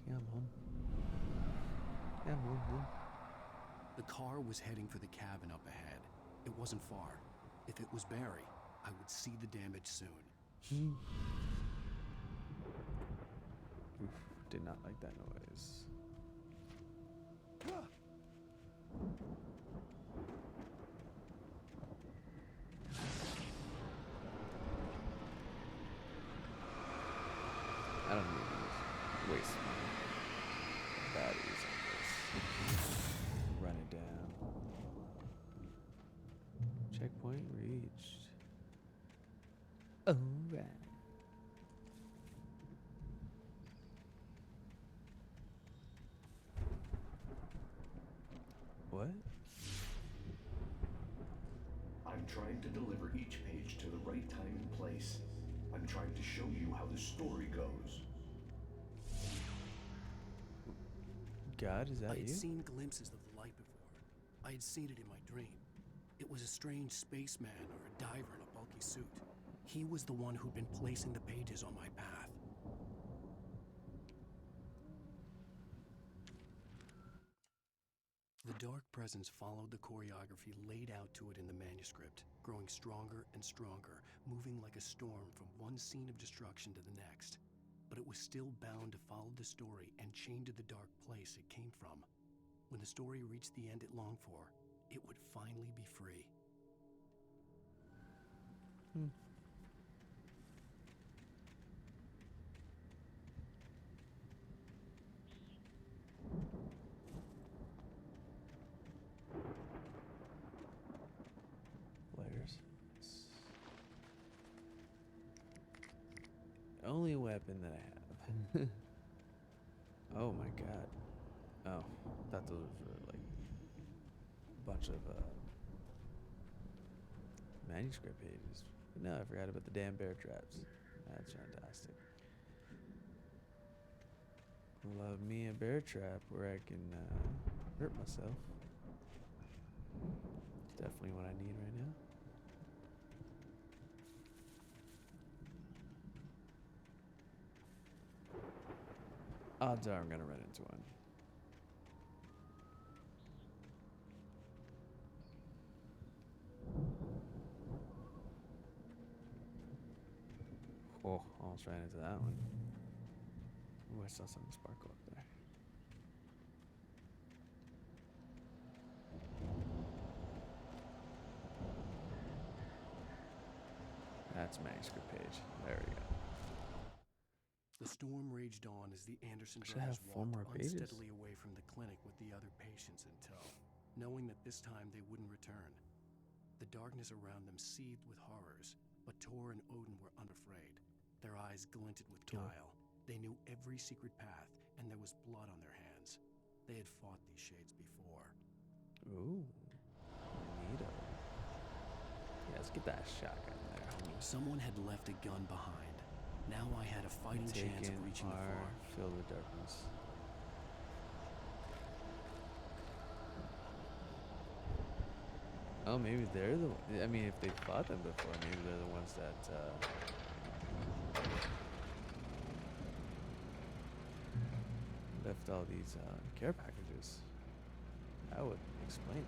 Come on. Come on. The car was heading for the cabin up ahead. It wasn't far. If it was Barry, I would see the damage soon. Oof, did not like that noise. I don't need to waste my batteries on this. Run it down. Checkpoint reached. Alright. What? I'm trying to deliver each page to the right time and place. I'm trying to show you how the story goes. God, is that I had you? seen glimpses of the light before. I had seen it in my dream. It was a strange spaceman or a diver in a bulky suit. He was the one who'd been placing the pages on my path. The dark presence followed the choreography laid out to it in the manuscript, growing stronger and stronger, moving like a storm from one scene of destruction to the next. But it was still bound to follow the story and chained to the dark place it came from. When the story reached the end it longed for, it would finally be free. Flares. Only weapon that I have. Oh my god. Oh, thought those were like a bunch of manuscript pages. But no, I forgot about the damn bear traps. That's fantastic. Love me a bear trap where I can hurt myself. Definitely what I need right now. Odds are I'm gonna run into one. Oh, almost ran into that one. Ooh, I saw something sparkle up there. That's manuscript page. There we go. The storm raged on as the Anderson Should have brothers 4 more walked pages. unsteadily away from the clinic with the other patients in tow, knowing that this time they wouldn't return. The darkness around them seethed with horrors, but Tor and Odin were unafraid. Their eyes glinted with guile. They knew every secret path, and there was blood on their hands. They had fought these shades before. Ooh. Neato. Yeah, let's get that shotgun there, homie. Someone had left a gun behind. Now I had a fighting chance of reaching the farm. Fill the darkness. Oh, maybe they're the. I mean, if they fought them before, maybe they're the ones that. Left all these care packages. That would explain it.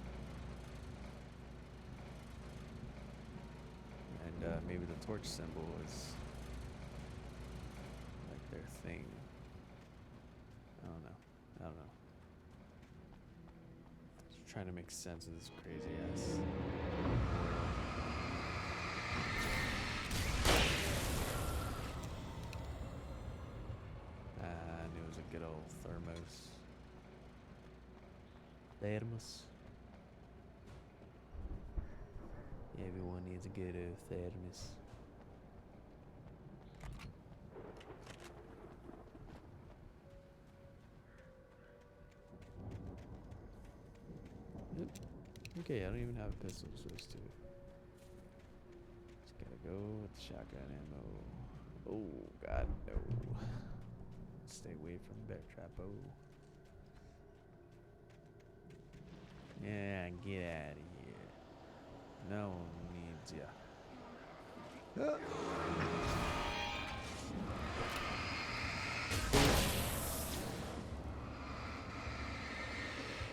And maybe the torch symbol is like their thing. I don't know. Just trying to make sense of this crazy ass. I knew it was a good old thermos. Thermos. Everyone needs a good old thermos. Oop. Okay, I don't even have a pistol to switch to. Just gotta go with the shotgun ammo. Oh god, no. Stay away from bear trap. Oh. Yeah, get out of here. No one needs ya.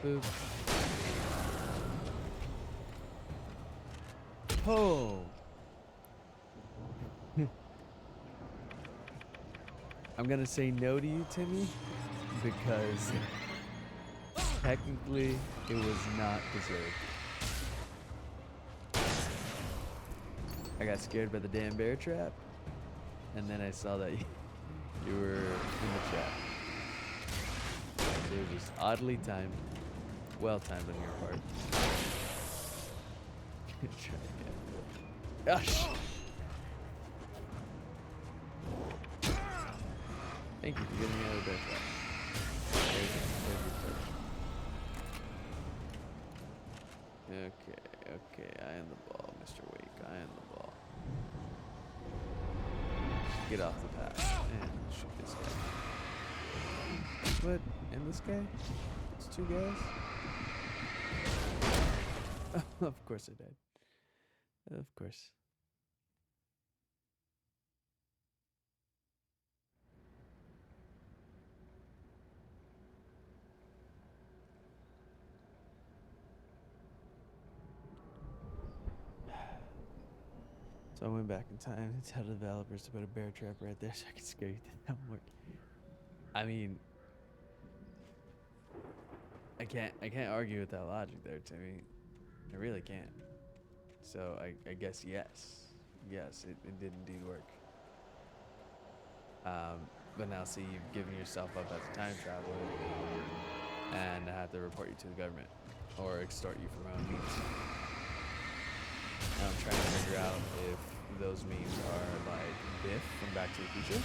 Boop. Oh. I'm gonna say no to you, Timmy, because technically it was not deserved. I got scared by the damn bear trap, and then I saw that you were in the trap. So it was just oddly timed, well timed on your part. Try again. Gosh. Thank you for getting me out of the bear trap. There's your touch. Okay, I am the ball, Mr. Wake. I am the ball. Get off the path and shoot this guy. What? And this guy? It's 2 guys? Of course I died. Of course. So I went back in time to tell the developers to put a bear trap right there so I could scare you to that work. I mean, I can't argue with that logic there, Timmy. I really can't. So I guess yes, it did indeed work. But now see, you've given yourself up as a time traveler, and I have to report you to the government or extort you for my own means. And I'm trying to figure out if those memes are like Biff from Back to the Future,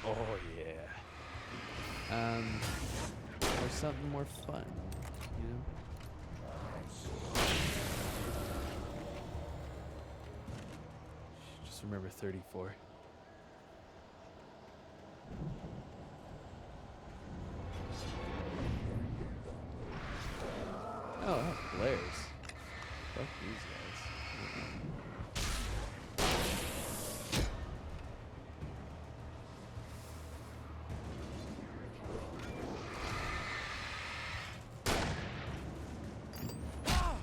or oh yeah, or something more fun, you know. Just remember 34. Oh, that blares. Fuck these guys.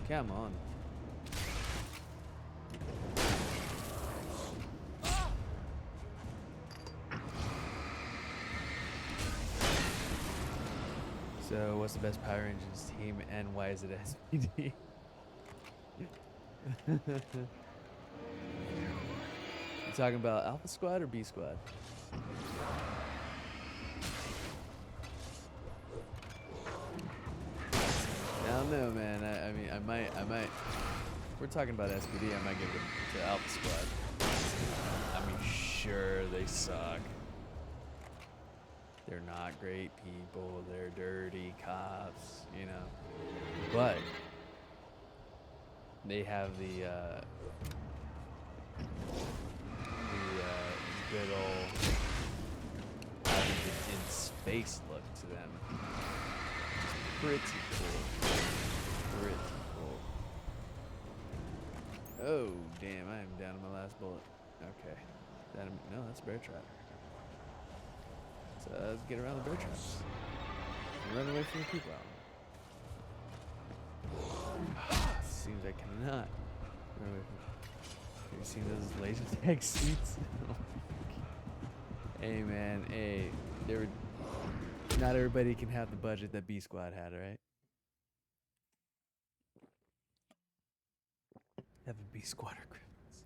Come on. So, what's the best Power Rangers team and why is it SPD? You talking about Alpha Squad or B Squad? I don't know, man. I mean, I might. We're talking about SPD. I might give it to Alpha Squad. I mean, sure, they suck. They're not great people. They're dirty cops, you know. But they have the good old having it in space look to them. It's pretty cool. Pretty cool. Oh, damn, I am down to my last bullet. Okay. No, that's bear trap. So let's get around the bear traps. And run away from the people out. Seems I cannot run away from. Have you seen those laser tag suits? Hey man, hey, not everybody can have the budget that B Squad had, right? Have a B Squad recruits.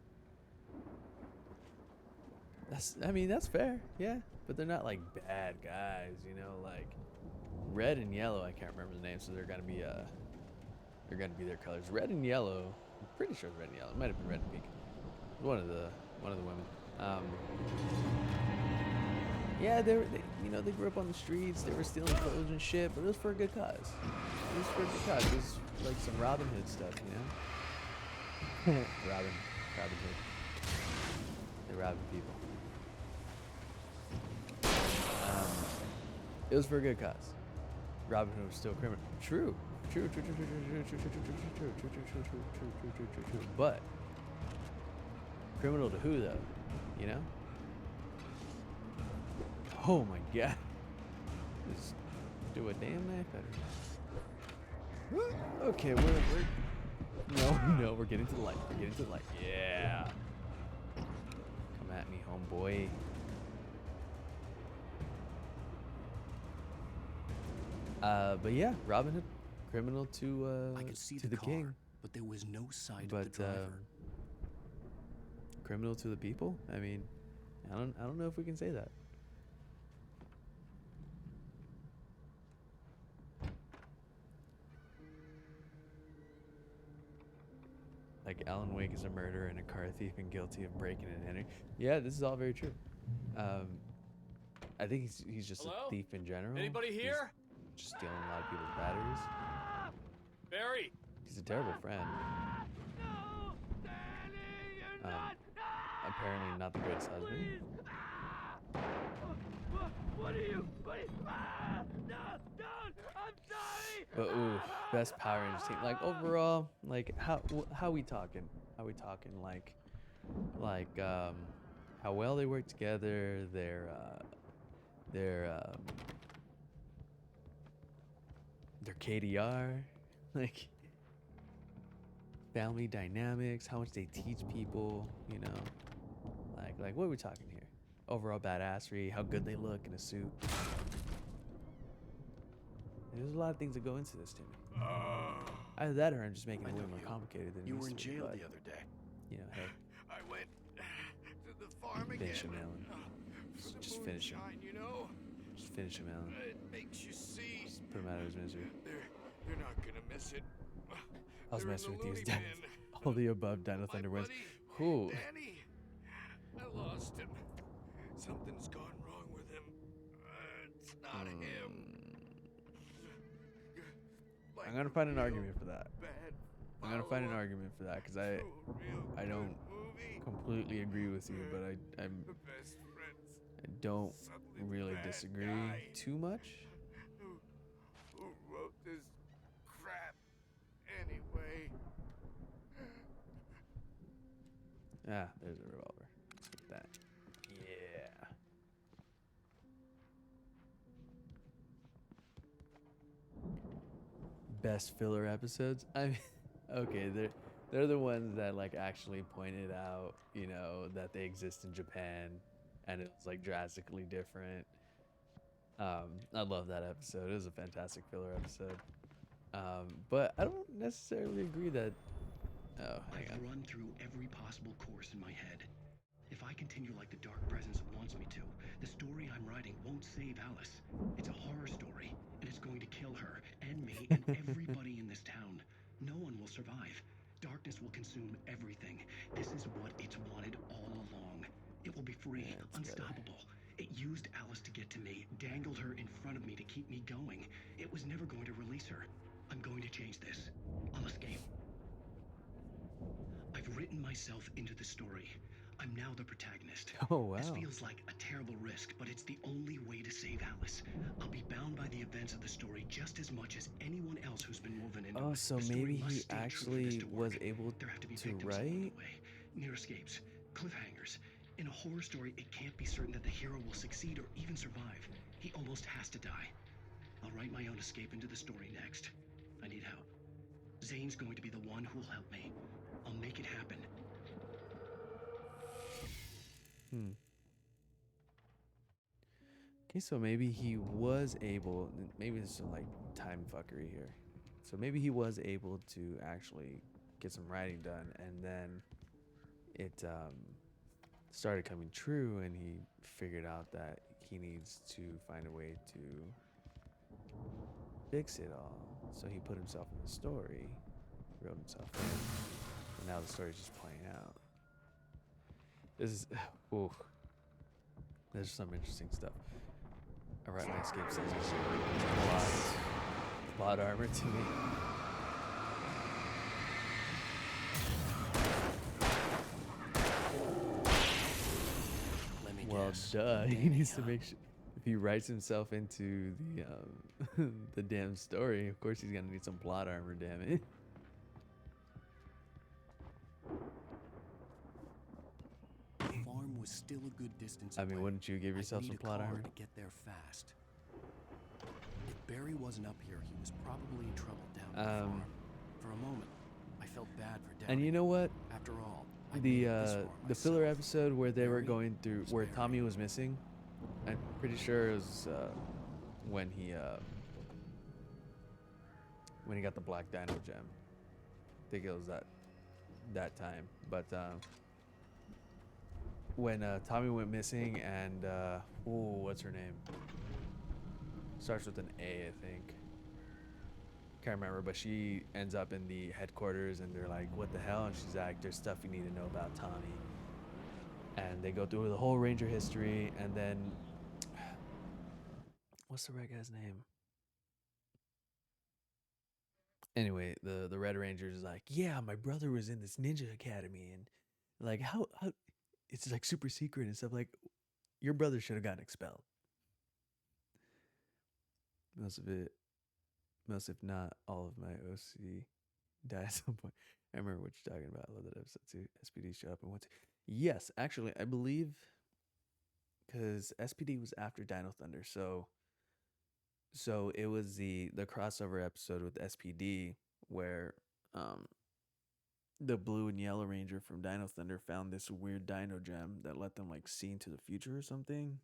That's fair, yeah. But they're not like bad guys, you know, like red and yellow, I can't remember the name, so they're gonna be their colors. Red and yellow. I'm pretty sure it's red and yellow. It might have been red and pink. One of the women. Yeah, they grew up on the streets. They were stealing clothes and shit, but it was for a good cause. It was like some Robin Hood stuff, you know. Robin Hood. They robbing people. It was for a good cause. Robin Hood was still a criminal. True. But criminal to who though? You know? Oh my god. Just do a damn knife better. Okay, we're no, we're getting to the light. Yeah. Come at me, homeboy. But yeah, Robin Hood, criminal to I could see the car, king, but there was no sign but of the driver. criminal to the people. I mean, I don't know if we can say that. Like Alan Wake is a murderer and a car thief and guilty of breaking and entering. Yeah, this is all very true. I think he's just Hello? a thief in general. Anybody He's here? just stealing a lot of people's batteries. Barry! He's a terrible friend. Apparently not the greatest husband. What are you? No, don't! I'm sorry! But ooh, best Power Rangers team. Like overall, like how we talking? How we talking? Like how well they work together. Their KDR, like family dynamics, how much they teach people, you know. Like what are we talking here? Overall badassery, how good they look in a suit. There's a lot of things that go into this, Timmy. Either that or I'm just making I it way know more you. complicated than it You needs were in to be, jail but, the other day. you know, hey, I went to the farm finish again. him, Alan. For the Just finish him. moonshine, you know? Just finish him, Alan. It makes you see. Just put him out of his misery. They're not gonna miss it. I was They're in messing the with you. loony Dino- bin. All the above Dino My Thunder wins. buddy, Who? Danny. I lost him. Something's gone wrong with him. It's not him. Like I'm gonna a find an real argument for that. bad I'm gonna find an follow-up argument for that because to a real I don't good movie. completely agree with you, but The best friends. I don't Suddenly really bad disagree guy. too much. Who wrote this crap anyway? Ah, there's a revolver. Let's get that. Yeah. Best filler episodes? I mean, okay, they're the ones that like actually pointed out, you know, that they exist in Japan and it's like drastically different. I love that episode. It was a fantastic filler episode. But I don't necessarily agree that. Oh, hang I've on. run through every possible course in my head. If I continue like the Dark Presence wants me to, the story I'm writing won't save Alice. It's a horror story, and it's going to kill her, and me, and everybody in this town. No one will survive. Darkness will consume everything. This is what it's wanted all along. It will be free, Yeah, it's better. unstoppable. It used Alice to get to me, dangled her in front of me to keep me going. It was never going to release her. I'm going to change this. I'll escape. I've written myself into the story. I'm now the protagonist. Oh, wow. This feels like a terrible risk, but it's the only way to save Alice. I'll be bound by the events of the story just as much as anyone else who's been woven into Oh, it. so The story maybe must he stay true for this actually to was work. able There have to be to victims along write? the way, near escapes, cliffhangers. In a horror story, it can't be certain that the hero will succeed or even survive. He almost has to die. I'll write my own escape into the story next. I need help. Zane's going to be the one who'll help me. I'll make it happen. Okay, so maybe he was able. Maybe there's some like time fuckery here. So maybe he was able to actually get some writing done, and then it started coming true, and he figured out that he needs to find a way to fix it all. So he put himself in the story, wrote himself in, and now the story's just playing out. This is, ooh, there's some interesting stuff. I write my escape scenes. Plot armor to me. Let me Well, guess. duh. He Danny, needs to huh? make sure. If he writes himself into the the damn story, of course he's gonna need some plot armor. Damn it. The farm was still a good distance I mean, away. wouldn't you give I'd yourself need some a plot car armor? to get there fast. If Barry wasn't up here, he was probably in trouble down at the farm. For a moment, I felt bad for Downey. And you know what? After all, I The made this farm the filler myself. episode where they were Barry going through was where Barry. Tommy was missing, I'm pretty sure it was when he got the Black Dino gem. I think it was that time. But when Tommy went missing and what's her name? Starts with an A, I think. Can't remember, but she ends up in the headquarters and they're like, what the hell? And she's like, there's stuff you need to know about Tommy. And they go through the whole Ranger history, and then what's the red guy's name? Anyway, the Red Ranger is like, yeah, my brother was in this ninja academy, and like how it's like super secret and stuff. Like, your brother should have gotten expelled. Most if not all of my OC died at some point. I remember what you're talking about. I love that episode too. SPD showed up and went. Yes, actually, I believe because SPD was after Dino Thunder, so it was the crossover episode with SPD where the blue and yellow ranger from Dino Thunder found this weird dino gem that let them like see into the future or something.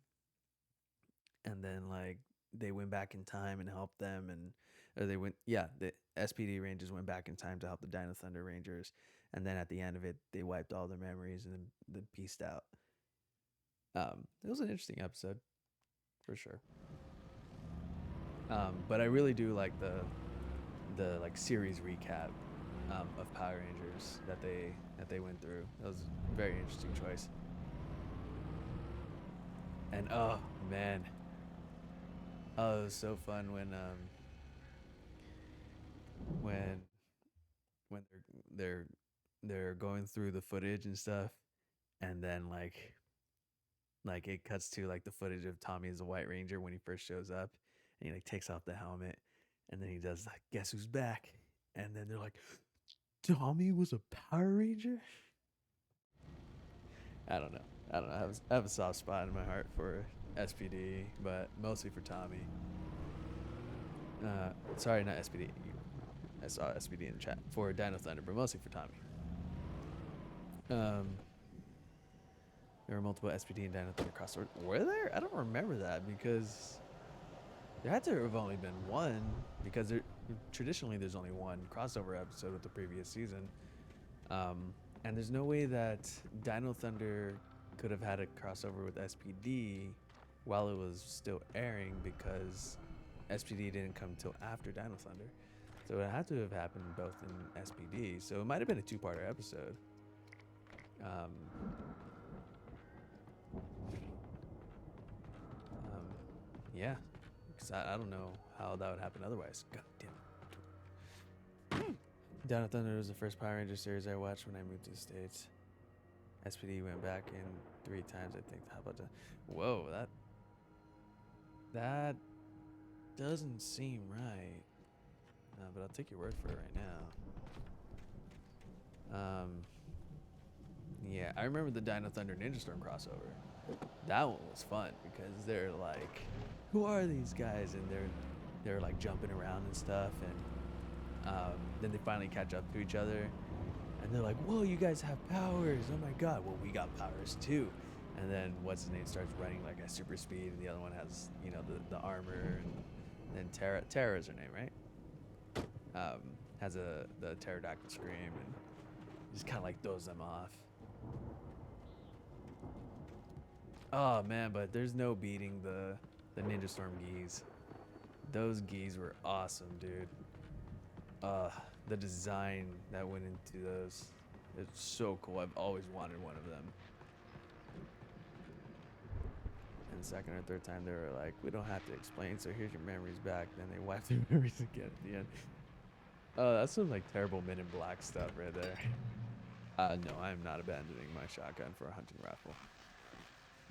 And then like they went back in time and helped them, and or they went, yeah, the SPD Rangers went back in time to help the Dino Thunder Rangers, and then at the end of it they wiped all their memories and then pieced out. It was an interesting episode for sure. But I really do like the like series recap of Power Rangers that they went through. That was a very interesting choice. And oh man, oh, it was so fun when when they're going through the footage and stuff, and then like it cuts to like the footage of Tommy as a White Ranger when he first shows up, and he like takes off the helmet, and then he does like, guess who's back, and then they're like, Tommy was a Power Ranger. I don't know. I have a soft spot in my heart for SPD, but mostly for Tommy. Sorry, not SPD. I saw SPD in the chat for Dino Thunder, but mostly for Tommy. There were multiple SPD and Dino Thunder crossovers. Were there? I don't remember that, because there had to have only been one, because traditionally there's only one crossover episode with the previous season. And there's no way that Dino Thunder could have had a crossover with SPD while it was still airing, because SPD didn't come till after Dino Thunder. So it had to have happened both in SPD. So it might have been a two-parter episode. Yeah, because I don't know how that would happen otherwise. God damn it. Dino Thunder was the first Power Ranger series I watched when I moved to the States. SPD went back in 3 times, I think. How about that? Whoa, that doesn't seem right. But I'll take your word for it right now. Yeah, I remember the Dino Thunder Ninja Storm crossover. That one was fun because they're like, who are these guys? And they're like jumping around and stuff, and then they finally catch up to each other, and they're like, whoa, you guys have powers. Oh my god, well, we got powers too. And then what's his name starts running like at super speed, and the other one has, you know, the armor, and then Terra is her name, right? Has the pterodactyl scream, and just kind of like throws them off. Oh man, but there's no beating the Ninja Storm geese. Those geese were awesome, dude. The design that went into those, it's so cool. I've always wanted one of them. And the second or third time they were like, we don't have to explain, so here's your memories back. Then they wiped their memories again at the end. Oh, that's some like terrible Men in Black stuff right there. No, I am not abandoning my shotgun for a hunting rifle.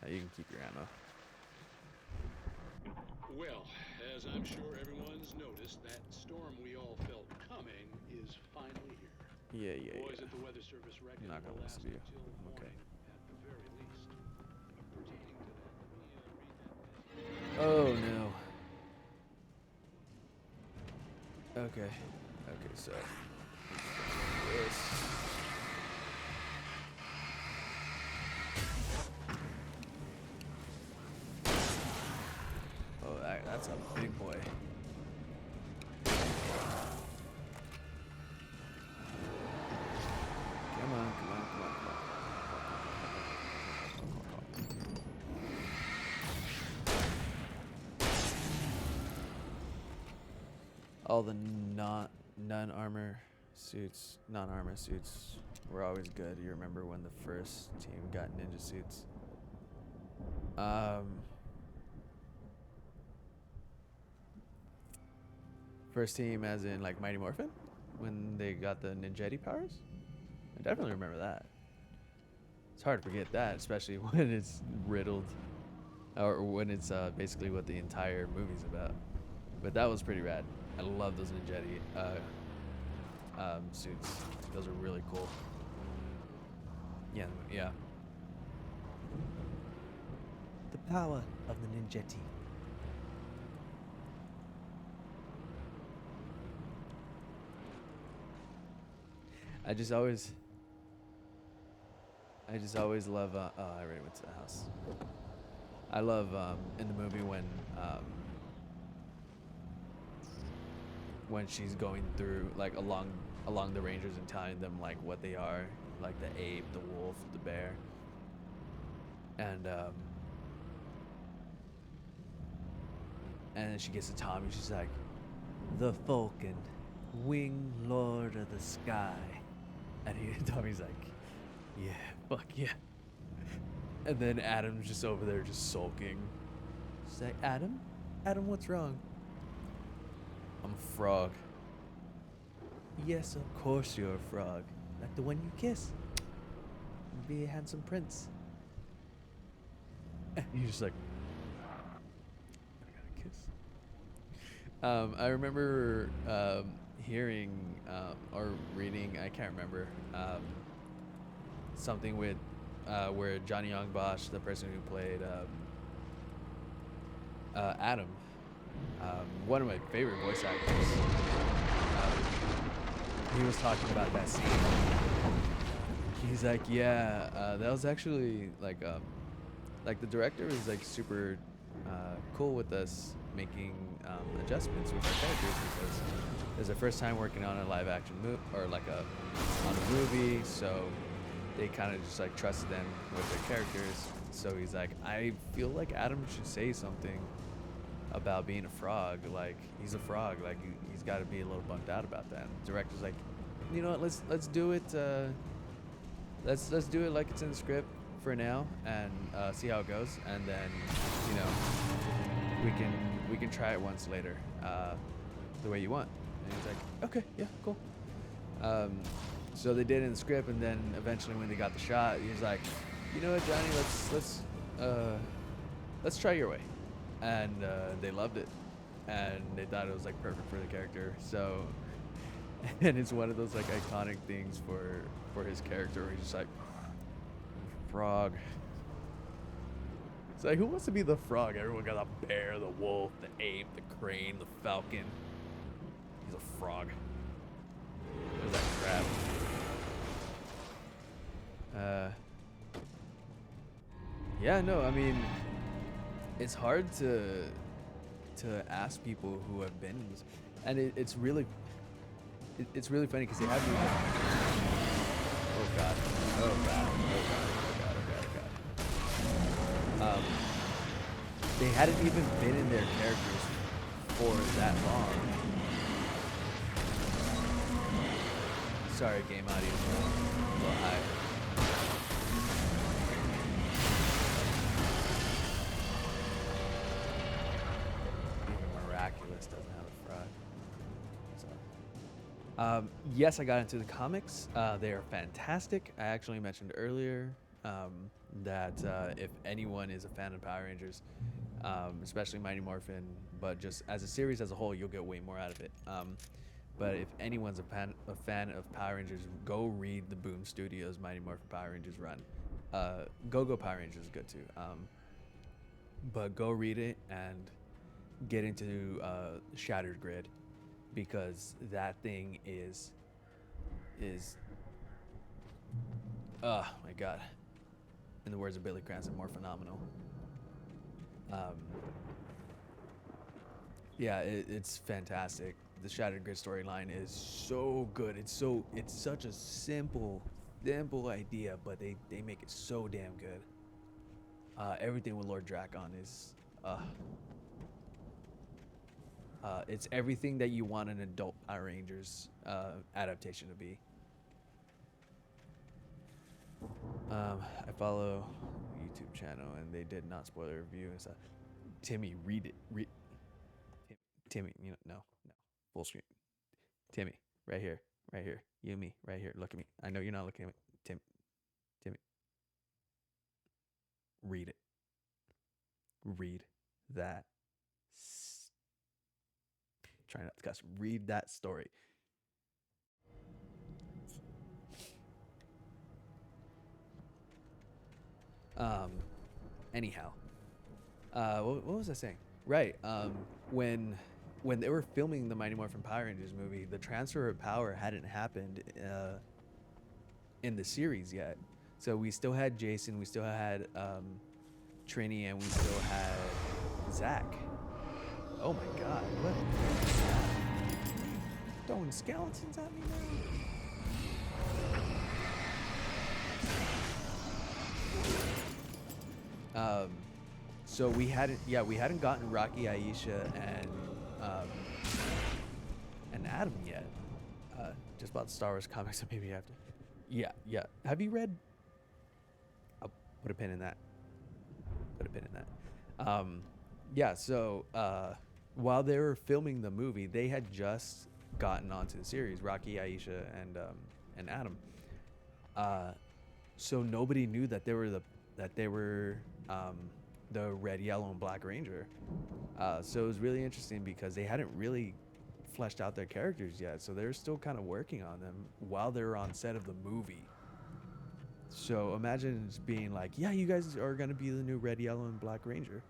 Now you can keep your ammo. Well, as I'm sure everyone's noticed, that storm we all felt coming is finally here. Yeah. Boys at the Weather Service reckon I'm not gonna it'll listen last to you. until morning, Okay. at the very least. Pertaining to that, let me read that message. Oh no. Okay, so this. Oh, that's a big boy. Come on. All the non-armor suits were always good. You remember when the first team got ninja suits? First team as in like Mighty Morphin? When they got the Ninjetti powers? I definitely remember that. It's hard to forget that, especially when it's riddled, or when it's basically what the entire movie's about. But that was pretty rad. I love those Ninjetti suits. Those are really cool. Yeah. The power of the Ninjetti. I just always love. Oh, I already went to the house. I love in the movie when she's going through like along the rangers and telling them like what they are, like the ape, the wolf, the bear, and then she gets to Tommy. She's like, the Falcon, wing lord of the sky, and Tommy's like, yeah, fuck yeah. And then Adam's just over there just sulking. She's like, Adam, what's wrong? I'm a frog. Yes, of course you're a frog. Like the one you kiss. Be a handsome prince. And you're just like, I gotta kiss. I remember hearing or reading, I can't remember, something with where Johnny Young Bosch, the person who played Adam, one of my favorite voice actors, he was talking about that scene. He's like, yeah, that was actually like the director was like super cool with us making adjustments with our characters because it was their first time working on a live action movie or like on a movie, so they kind of just like trusted them with their characters. So he's like, I feel like Adam should say something about being a frog. Like he's a frog. Like he's got to be a little bummed out about that. And the director's like, you know what? Let's do it. Let's do it like it's in the script for now and see how it goes. And then we can try it once later, the way you want. And he's like, okay, yeah, cool. So they did it in the script, and then eventually when they got the shot, he's like, you know what, Johnny, let's try your way. And they loved it, and they thought it was like perfect for the character. So, and it's one of those like iconic things for his character where he's just like, frog. It's like, who wants to be the frog? Everyone got the bear, the wolf, the ape, the crane, the falcon. He's a frog. There's that crap. Yeah, no, I mean, it's hard to ask people who have been in this, and it's really funny because they have you. Oh god! Oh god! They hadn't even been in their characters for that long. Sorry, game audio. A little high. Miraculous doesn't have a frog. So, yes, I got into the comics. They are fantastic. I actually mentioned earlier that if anyone is a fan of Power Rangers, especially Mighty Morphin, but just as a series as a whole, you'll get way more out of it. But if anyone's a fan of Power Rangers, go read the Boom Studios Mighty Morphin Power Rangers run. Go Power Rangers is good too. But go read it and get into Shattered Grid, because that thing is oh my god, in the words of Billy Cranston, more phenomenal. Yeah, it's fantastic. The Shattered Grid storyline is so good. It's such a simple idea, but they make it so damn good. Everything with Lord Drakon is it's everything that you want an adult Power Rangers adaptation to be. I follow a YouTube channel and they did not spoil the review and stuff. Timmy, read it. Timmy, no. Full screen. Timmy, right here. You and me, right here. Look at me. I know you're not looking at me. Timmy. Read it. Read that. Try not to cuss. Read that story. Anyhow. What was I saying? Right. When they were filming the Mighty Morphin Power Rangers movie, the transfer of power hadn't happened in the series yet. So we still had Jason, we still had Trini, and we still had Zach. Oh my God! What? Throwing skeletons at me now. So we hadn't gotten Rocky, Aisha, and Adam yet. Just about Star Wars comics, so maybe you have to. Yeah. Have you read? I'll put a pin in that. Yeah. So while they were filming the movie, they had just gotten onto the series, Rocky, Aisha, and Adam. So nobody knew that they were the Red, Yellow, and Black Ranger. So it was really interesting because they hadn't really fleshed out their characters yet, so they're still kind of working on them while they're on set of the movie. So imagine just being like, yeah, you guys are gonna be the new Red, Yellow, and Black Ranger,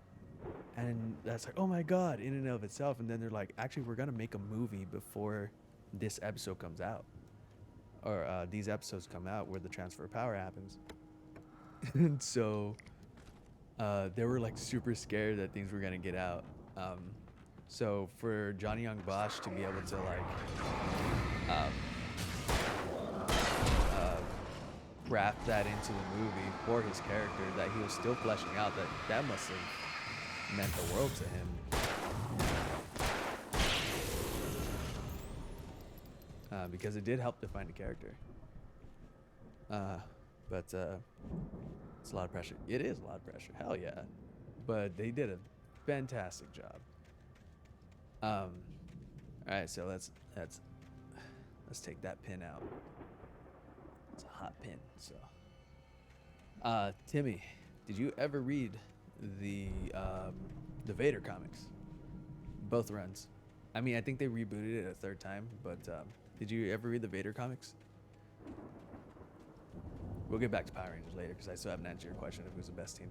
and that's like, oh my God, in and of itself. And then they're like, actually, we're gonna make a movie before this episode comes out, or these episodes come out where the transfer of power happens. And so they were like super scared that things were gonna get out. So for Johnny Young Bosch to be able to like wrap that into the movie for his character that he was still fleshing out, that must have meant the world to him. Because it did help define the character. But it's a lot of pressure. It is a lot of pressure. Hell yeah. But they did a fantastic job. All right, so let's take that pin out. It's a hot pin. So, Timmy, did you ever read the Vader comics? Both runs. I mean, I think they rebooted it a third time, but did you ever read the Vader comics? We'll get back to Power Rangers later because I still haven't answered your question of who's the best team.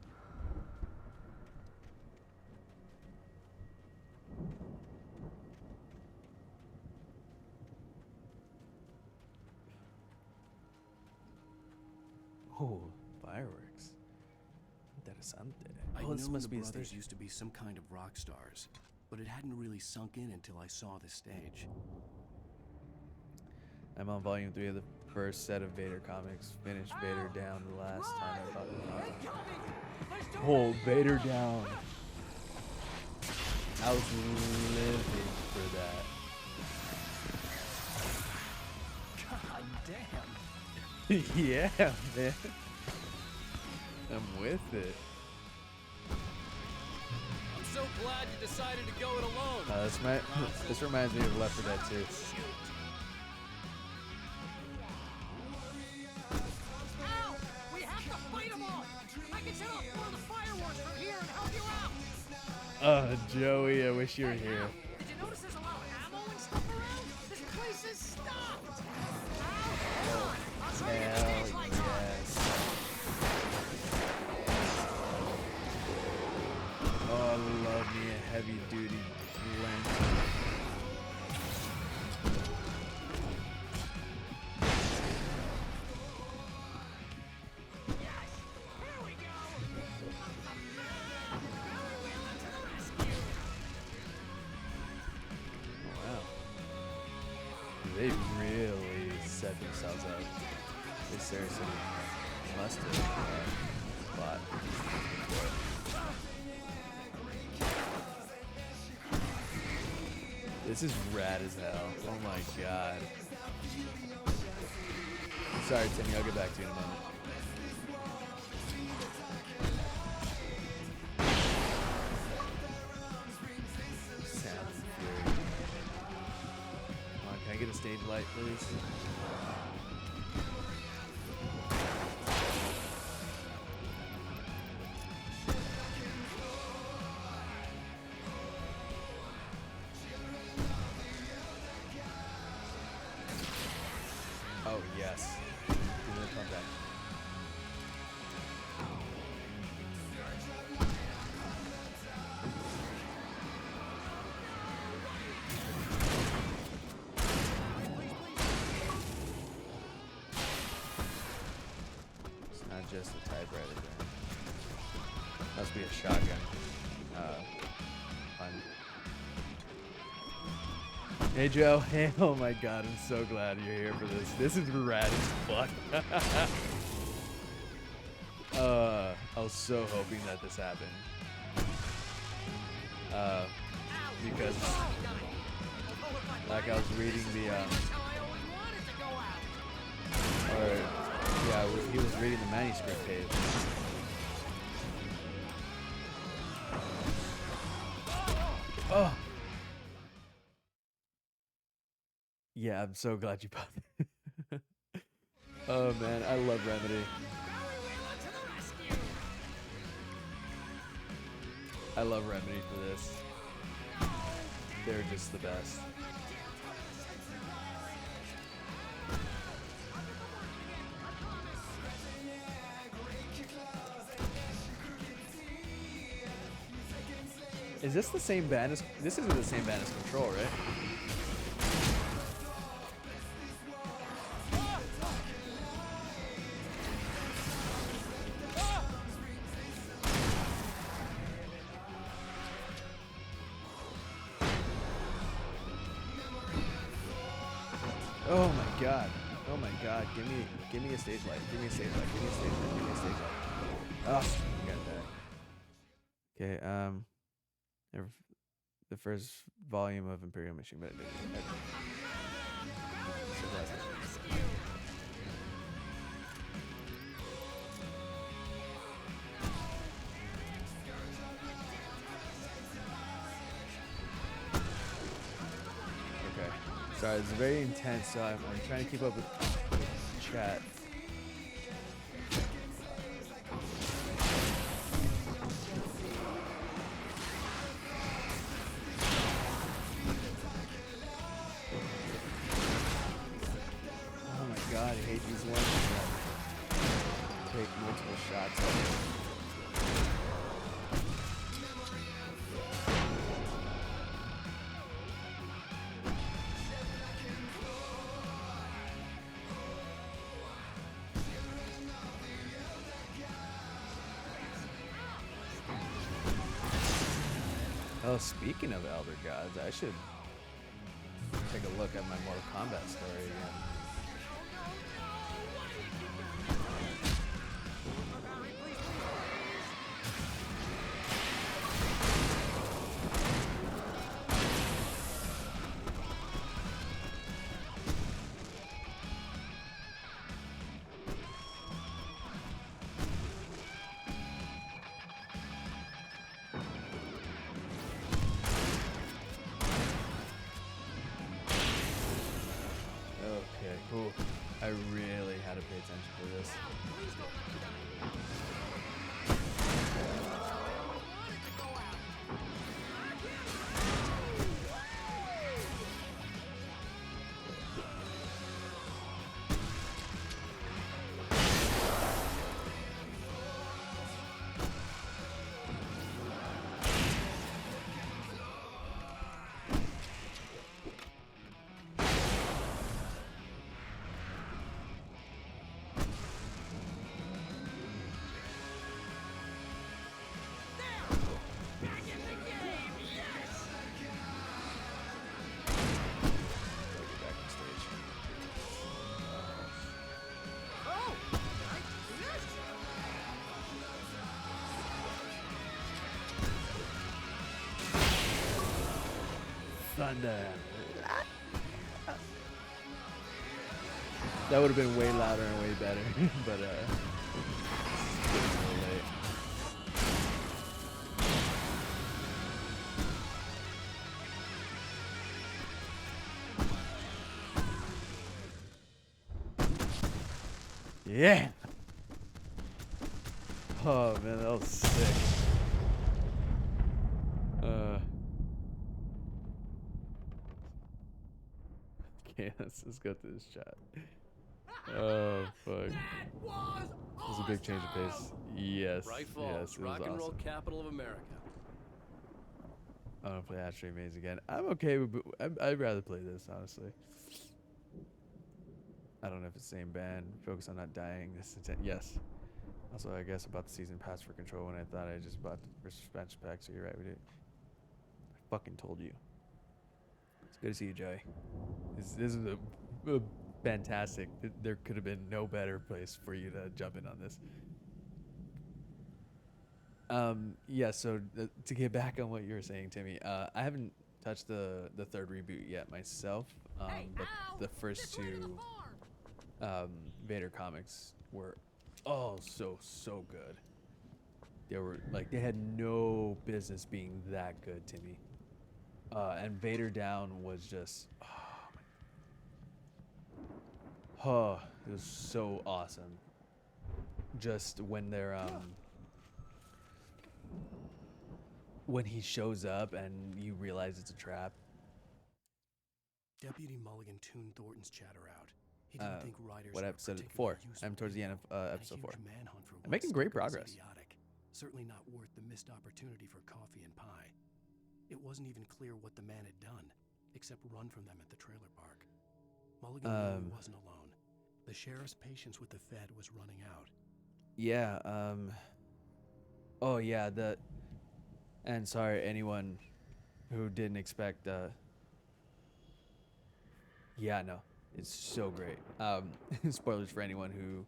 Oh, fireworks. Interesante. I Oh, knew this the must be a brothers stage. used to be some kind of rock stars, but it hadn't really sunk in until I saw the stage. I'm on volume 3 of the first set of Vader comics. Finished Vader down the last time I bought the comic. Hold Vader down. I was living for that. God damn. Yeah, man. I'm with it. I'm so glad you decided to go it alone. This reminds me of Left 4 Dead 2. Ow! We have to fight them all! I can set off one of the fireworks from here and help you out! Joey, I wish you were here. Did you notice there's a lot of ammo and stuff around? This place is stocked! Ow! Hold on! I'll try to get the Hell flashlights on! yes. Oh, I love me a heavy duty lantern. Yes! Here we go! Barry Wheeler to the rescue! Wow. They really set themselves up. They seriously must have fought. This is rad as hell. Oh my god. Sorry, Timmy, I'll get back to you in a moment. Sound and fury. Come on, can I get a stage light, please? Oh, yes. Give me the comeback. just a typewriter then. Must be a shotgun. Fun. Hey Joe. Hey, oh my god, I'm so glad you're here for this. This is rad as fuck. I was so hoping that this happened. Because like I was reading the he was reading the manuscript page. Oh. Yeah, I'm so glad you popped it. Oh man, I love Remedy. I love Remedy for this. They're just the best. Is this the same band as... This isn't the same band as Control, right? Oh my god. Oh my god. Give me a stage light. Give me a stage light. Give me a stage light. Give me a stage light. Oh, I got that. Okay, the first volume of Imperial Machine, but okay. Sorry, it's very intense, so I'm trying to keep up with chat. Oh my god, I hate these ones that take multiple shots at me. Oh, speaking of Elder Gods, I should take a look at my Mortal Kombat story again. Okay, cool. I really had to pay attention to this. Thunder. That would have been way louder and way better, but it's getting a little late. Yeah. Oh man, that was sick. Okay, let's go through this chat. Oh fuck. It was a big change of pace. Yes. Bright Yes, Falls, it was rock and roll awesome. capital of America. I don't play Astray Maze again. I'm okay with. I'd rather play this honestly. I don't know if it's the same band. Focus on not dying. This intent. Yes. Also, I guess about the season pass for Control when I thought I just bought the first expansion pack, so you're right, we did. I fucking told you. It's good to see you, Joey. This is a fantastic. There could have been no better place for you to jump in on this. Yeah, so to get back on what you were saying, Timmy, I haven't touched the third reboot yet myself, but the first two Vader comics were so good. They were like, they had no business being that good, Timmy. And Vader Down was just, oh, it was so awesome. Just when they're when he shows up and you realize it's a trap. Deputy Mulligan tuned Thornton's chatter out. He didn't think riders What were episode? particularly 4. useful I'm towards the end of and a episode huge 4. manhunt for I'm making West great was progress. idiotic. Certainly not worth the missed opportunity for coffee and pie. It wasn't even clear what the man had done, except run from them at the trailer park. Mulligan knew he wasn't alone. The sheriff's patience with the Fed was running out. Yeah, oh yeah, and sorry anyone who didn't expect yeah, no. It's so great. Spoilers for anyone who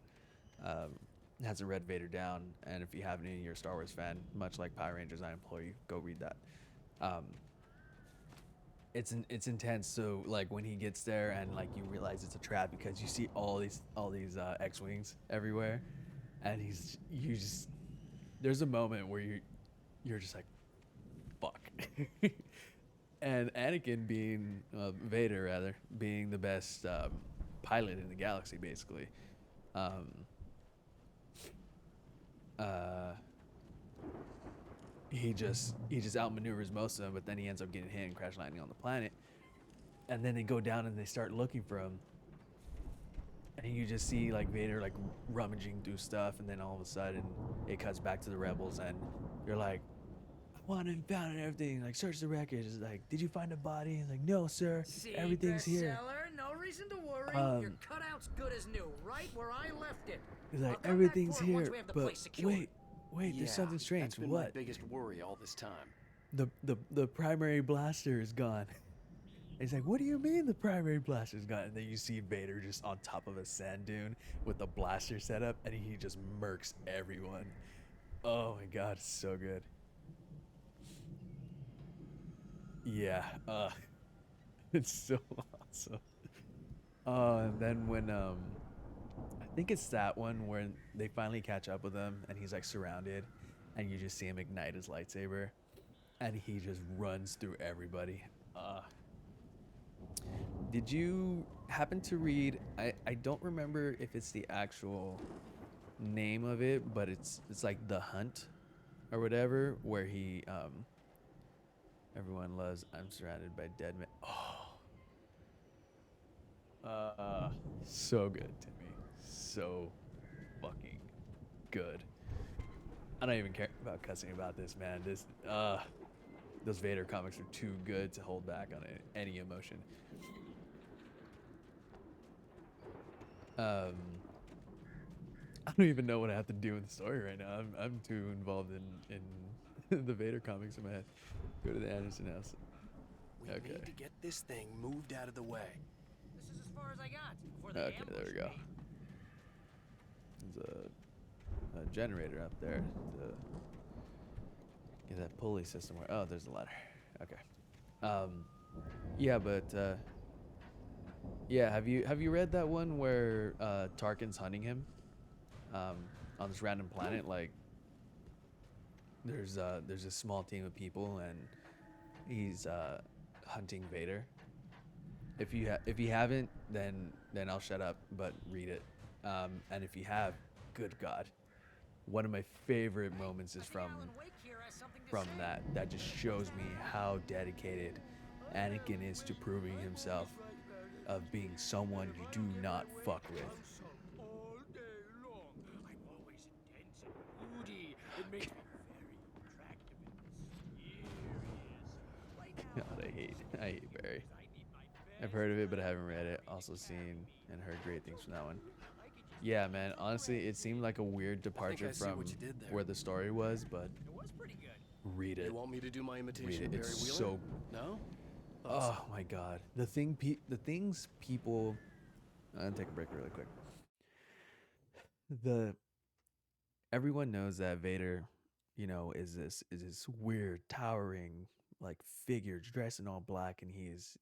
hasn't read Vader Down, and if you haven't and you're a Star Wars fan, much like Power Rangers, I implore you, go read that. It's intense. So like when he gets there and like you realize it's a trap because you see all these X-wings everywhere, and there's a moment where you're just like, fuck. And Anakin being Vader rather being the best pilot in the galaxy, basically. He just outmaneuvers most of them, but then he ends up getting hit and crash landing on the planet. And then they go down and they start looking for him. And you just see like Vader like rummaging through stuff, and then all of a sudden it cuts back to the rebels, and you're like, "Want and found and everything. Like, search the wreckage." It's like, "Did you find a body?" He's like, "No, sir. See, Everything's here." bestseller, no reason to worry. Your cutout's good as new, right where I left it. He's I'll like, come back "Everything's for it once here." we have the But place secured. wait, there's something strange. That's been What? my biggest worry all this time. The primary blaster is gone. He's like, "What do you mean the primary blaster is gone?" And then you see Vader just on top of a sand dune with the blaster set up, and he just murks everyone. Oh my god, it's so good. Yeah, it's so awesome. And then when I think it's that one where they finally catch up with him, and he's like surrounded, and you just see him ignite his lightsaber, and he just runs through everybody. Did you happen to read? I don't remember if it's the actual name of it, but it's like The Hunt, or whatever, where he everyone loves I'm surrounded by dead men. Oh, so good to me, so fucking good. I don't even care about cussing about this, man. Those Vader comics are too good to hold back on any emotion. I don't even know what I have to do with the story right now. I'm too involved in the Vader comics in my head. Go to the Anderson house. We need to get this thing moved out of the way. This is as far as I got before the Okay, there we go. There's a generator up there to get that pulley system where. Oh, there's a ladder. Okay. Yeah, but yeah. Have you read that one where Tarkin's hunting him on this random planet? Like, there's a small team of people, and he's hunting Vader. If you haven't, then I'll shut up. But read it. And if you have, good God, one of my favorite moments is from that. That just shows me how dedicated Anakin is to proving himself, of being someone you do not fuck with. All day long. I'm always intense and moody. It makes me very attractive and mysterious. God, I hate Barry. I've heard of it, but I haven't read it. Also seen and heard great things from that one. Yeah, man. Honestly, it seemed like a weird I think departure I see from what you did there. where the story was, but It was pretty good. read it. You want me to do my Read imitation it. of Barry It's Wheeler? so. No? Oh my god. The things people. I'm gonna take a break really quick. The everyone knows that Vader, is this weird, towering like figure dressed in all black, and his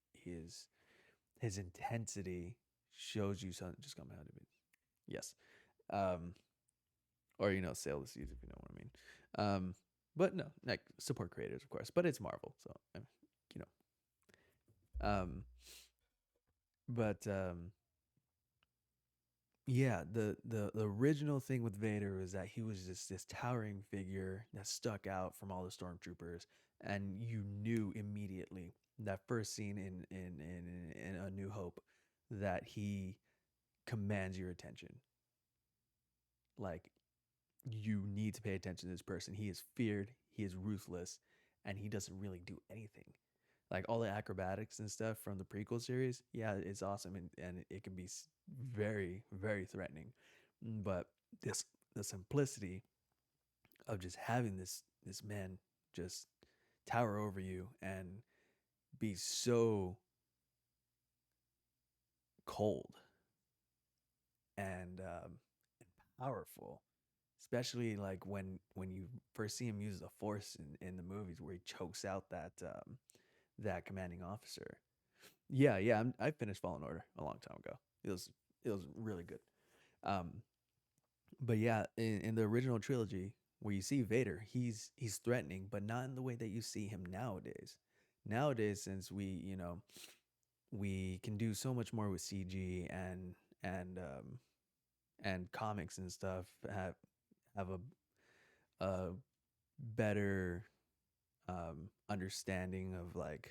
intensity shows you something. Just come out of it. Yes. Um, or sail the seas if you know what I mean. But no, like support creators, of course. But it's Marvel, so you know. But yeah, the original thing with Vader was that he was just this towering figure that stuck out from all the stormtroopers, and you knew immediately that first scene in A New Hope that he commands your attention. Like you need to pay attention to this person. He is feared, he is ruthless, and he doesn't really do anything. Like all the acrobatics and stuff from the prequel series, yeah, it's awesome and it can be very, very threatening. But the simplicity of just having this man just tower over you and be so cold and powerful, especially like when you first see him use the force in the movies where he chokes out that commanding officer. Yeah, I finished Fallen Order a long time ago. It was really good. um but yeah, in the original trilogy where you see Vader, he's threatening, but not in the way that you see him nowadays, since we can do so much more with CG and um and comics and stuff have a better understanding of like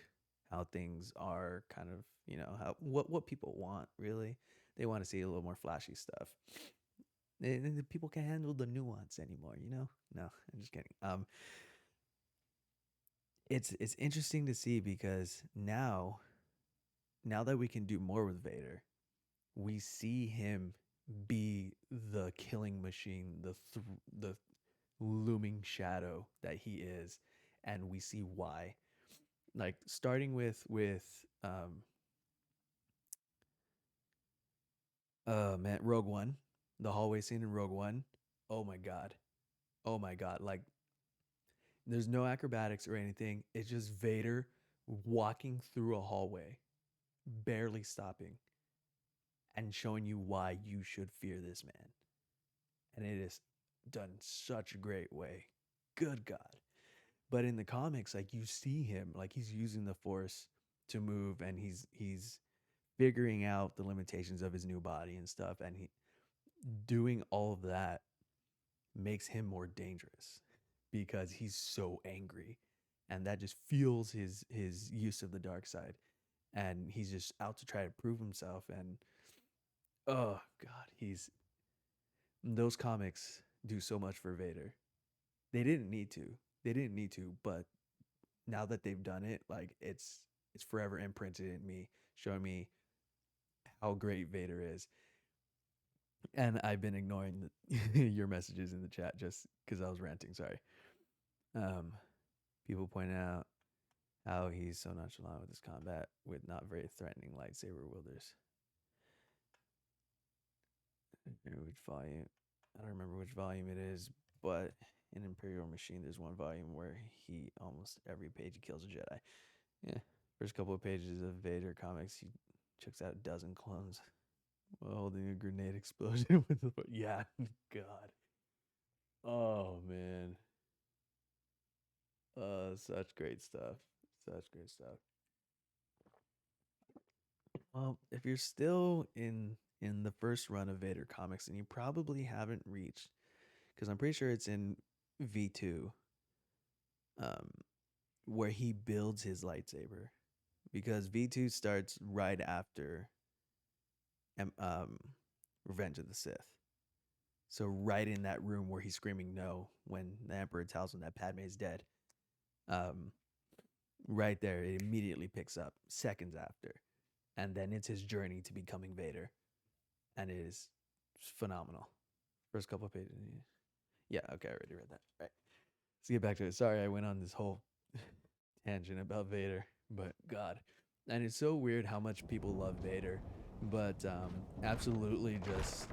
how things are kind of how what people want really. They want to see a little more flashy stuff. And the people can't handle the nuance anymore. No, I'm just kidding. It's interesting to see because now that we can do more with Vader, we see him be the killing machine, the looming shadow that he is, and we see why. Like starting with man, Rogue One, the hallway scene in Rogue One. Oh my god. Oh my god. Like there's no acrobatics or anything. It's just Vader walking through a hallway, barely stopping and showing you why you should fear this man. And it is done such a great way. Good god. But in the comics, like you see him, like he's using the force to move, and he's figuring out the limitations of his new body and stuff, and he doing all of that makes him more dangerous because he's so angry, and that just fuels his use of the dark side, and he's just out to try to prove himself. And oh god, he's those comics do so much for Vader. They didn't need to, but now that they've done it, like it's forever imprinted in me, showing me how great Vader is. And I've been ignoring your messages in the chat just because I was ranting. Sorry. Um, People point out how he's so nonchalant with his combat with not very threatening lightsaber wielders. Which volume? I don't remember which volume it is, but in Imperial Machine, there's one volume where he almost every page he kills a Jedi. Yeah, first couple of pages of Vader comics, he chucks out a dozen clones while holding a grenade explosion with the yeah, God. Oh man. Such great stuff. Such great stuff. Well, if you're still in the first run of Vader comics, and you probably haven't reached, because I'm pretty sure it's in V2, um, where he builds his lightsaber, because V2 starts right after Revenge of the Sith. So right in that room where he's screaming no when the Emperor tells him that Padme is dead, right there, it immediately picks up seconds after, and then it's his journey to becoming Vader, and it is phenomenal. First couple of pages. Yeah, okay, I already read that. Right. Let's get back to it. Sorry, I went on this whole tangent about Vader, but God. And it's so weird how much people love Vader, but absolutely just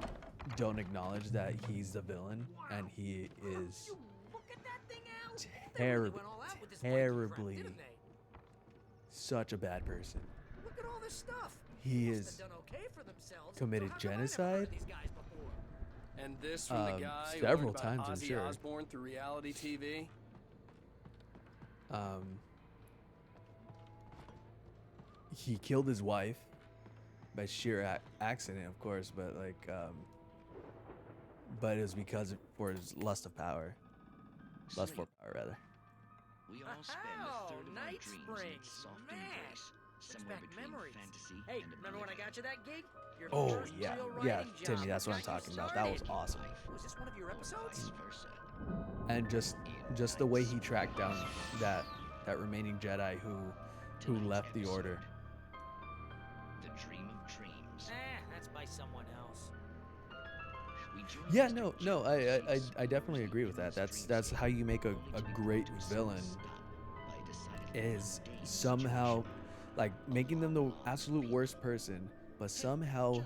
don't acknowledge that he's the villain and he is You look at that thing, Al. They really terribly, went all out with this Viking crap, terribly didn't they? such a bad person. Look at all this stuff. He Must is have done okay for themselves. committed So how come I never heard genocide. of these guys before? And this from the guy who Several learned about times, I'm Ozzy sure. Osbourne through reality TV. He killed his wife by sheer accident, of course, but like, but it was because for his lust of power, lust for power rather. We all spend a Oh, third of our Night dreams in Springs, a soft man. embrace, Brings somewhere back between memories. fantasy Hey, and remember when I oblivion. got you that gig? Your Oh first yeah, real yeah, writing Timmy, job. that's what I'm Got you talking about. That was started. awesome. Was this one of your episodes? Vice versa. And just the way he tracked down that remaining Jedi who left the Order. The Dream of Dreams. That's by someone else. We join Yeah, Mr. no, Jones I definitely agree with that. That's how you make a great villain, is somehow like making them the absolute worst person, but somehow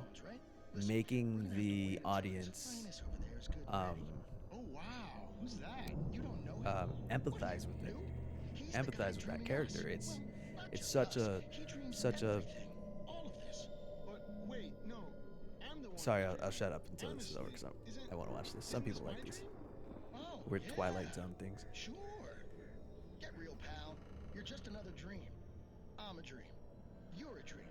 making the audience Oh wow, who's that? You don't know him? empathize with it, He's the empathize guy with that dreaming character. us. It's Not it's just such us. a He dreams such a everything, all of this. But wait, no, I'm the one. sorry, who I'll dreamed. shut up until I'm this is over asleep. because Isn't- I want to watch this. Some isn't people my like these dream? Oh, weird yeah. Twilight Zone things. Sure. Get real, pal. You're just another dream. I'm a dream. You're a dream.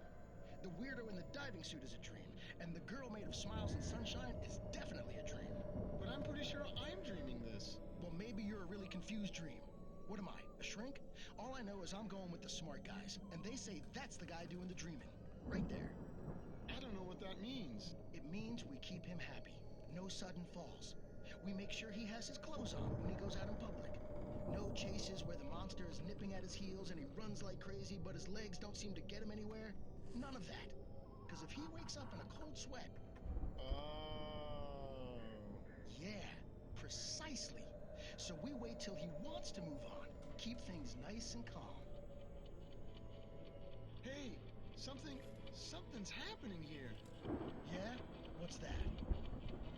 The weirdo in the diving suit is a dream, and the girl made of smiles and sunshine is definitely a dream. But I'm pretty sure I'm dreaming this. Well, maybe you're a really confused dream. What am I, a shrink? All I know is I'm going with the smart guys, and they say that's the guy doing the dreaming. Right there. I don't know what that means. It means we keep him happy. No sudden falls. We make sure he has his clothes on when he goes out in public. No chases where the monster is nipping at his heels and he runs like crazy, but his legs don't seem to get him anywhere. None of that. Because if he wakes up in a cold sweat... Oh. Yeah, precisely. So we wait till he wants to move on. Keep things nice and calm. Hey, something's happening here. Yeah? What's that?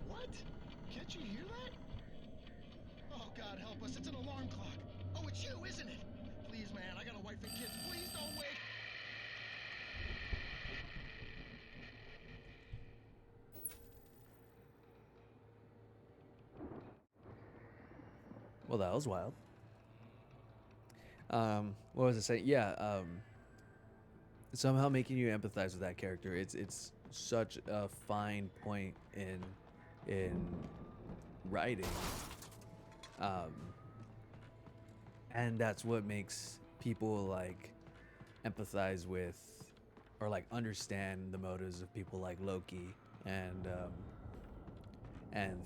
What? Can't you hear that? Oh, God help us, it's an alarm clock. Oh, it's you, isn't it? Please, man, I got a wife and kids. Please don't wake. Well, that was wild. What was I saying? Yeah, somehow making you empathize with that character. It's such a fine point in writing. And that's what makes people like empathize with or like understand the motives of people like Loki and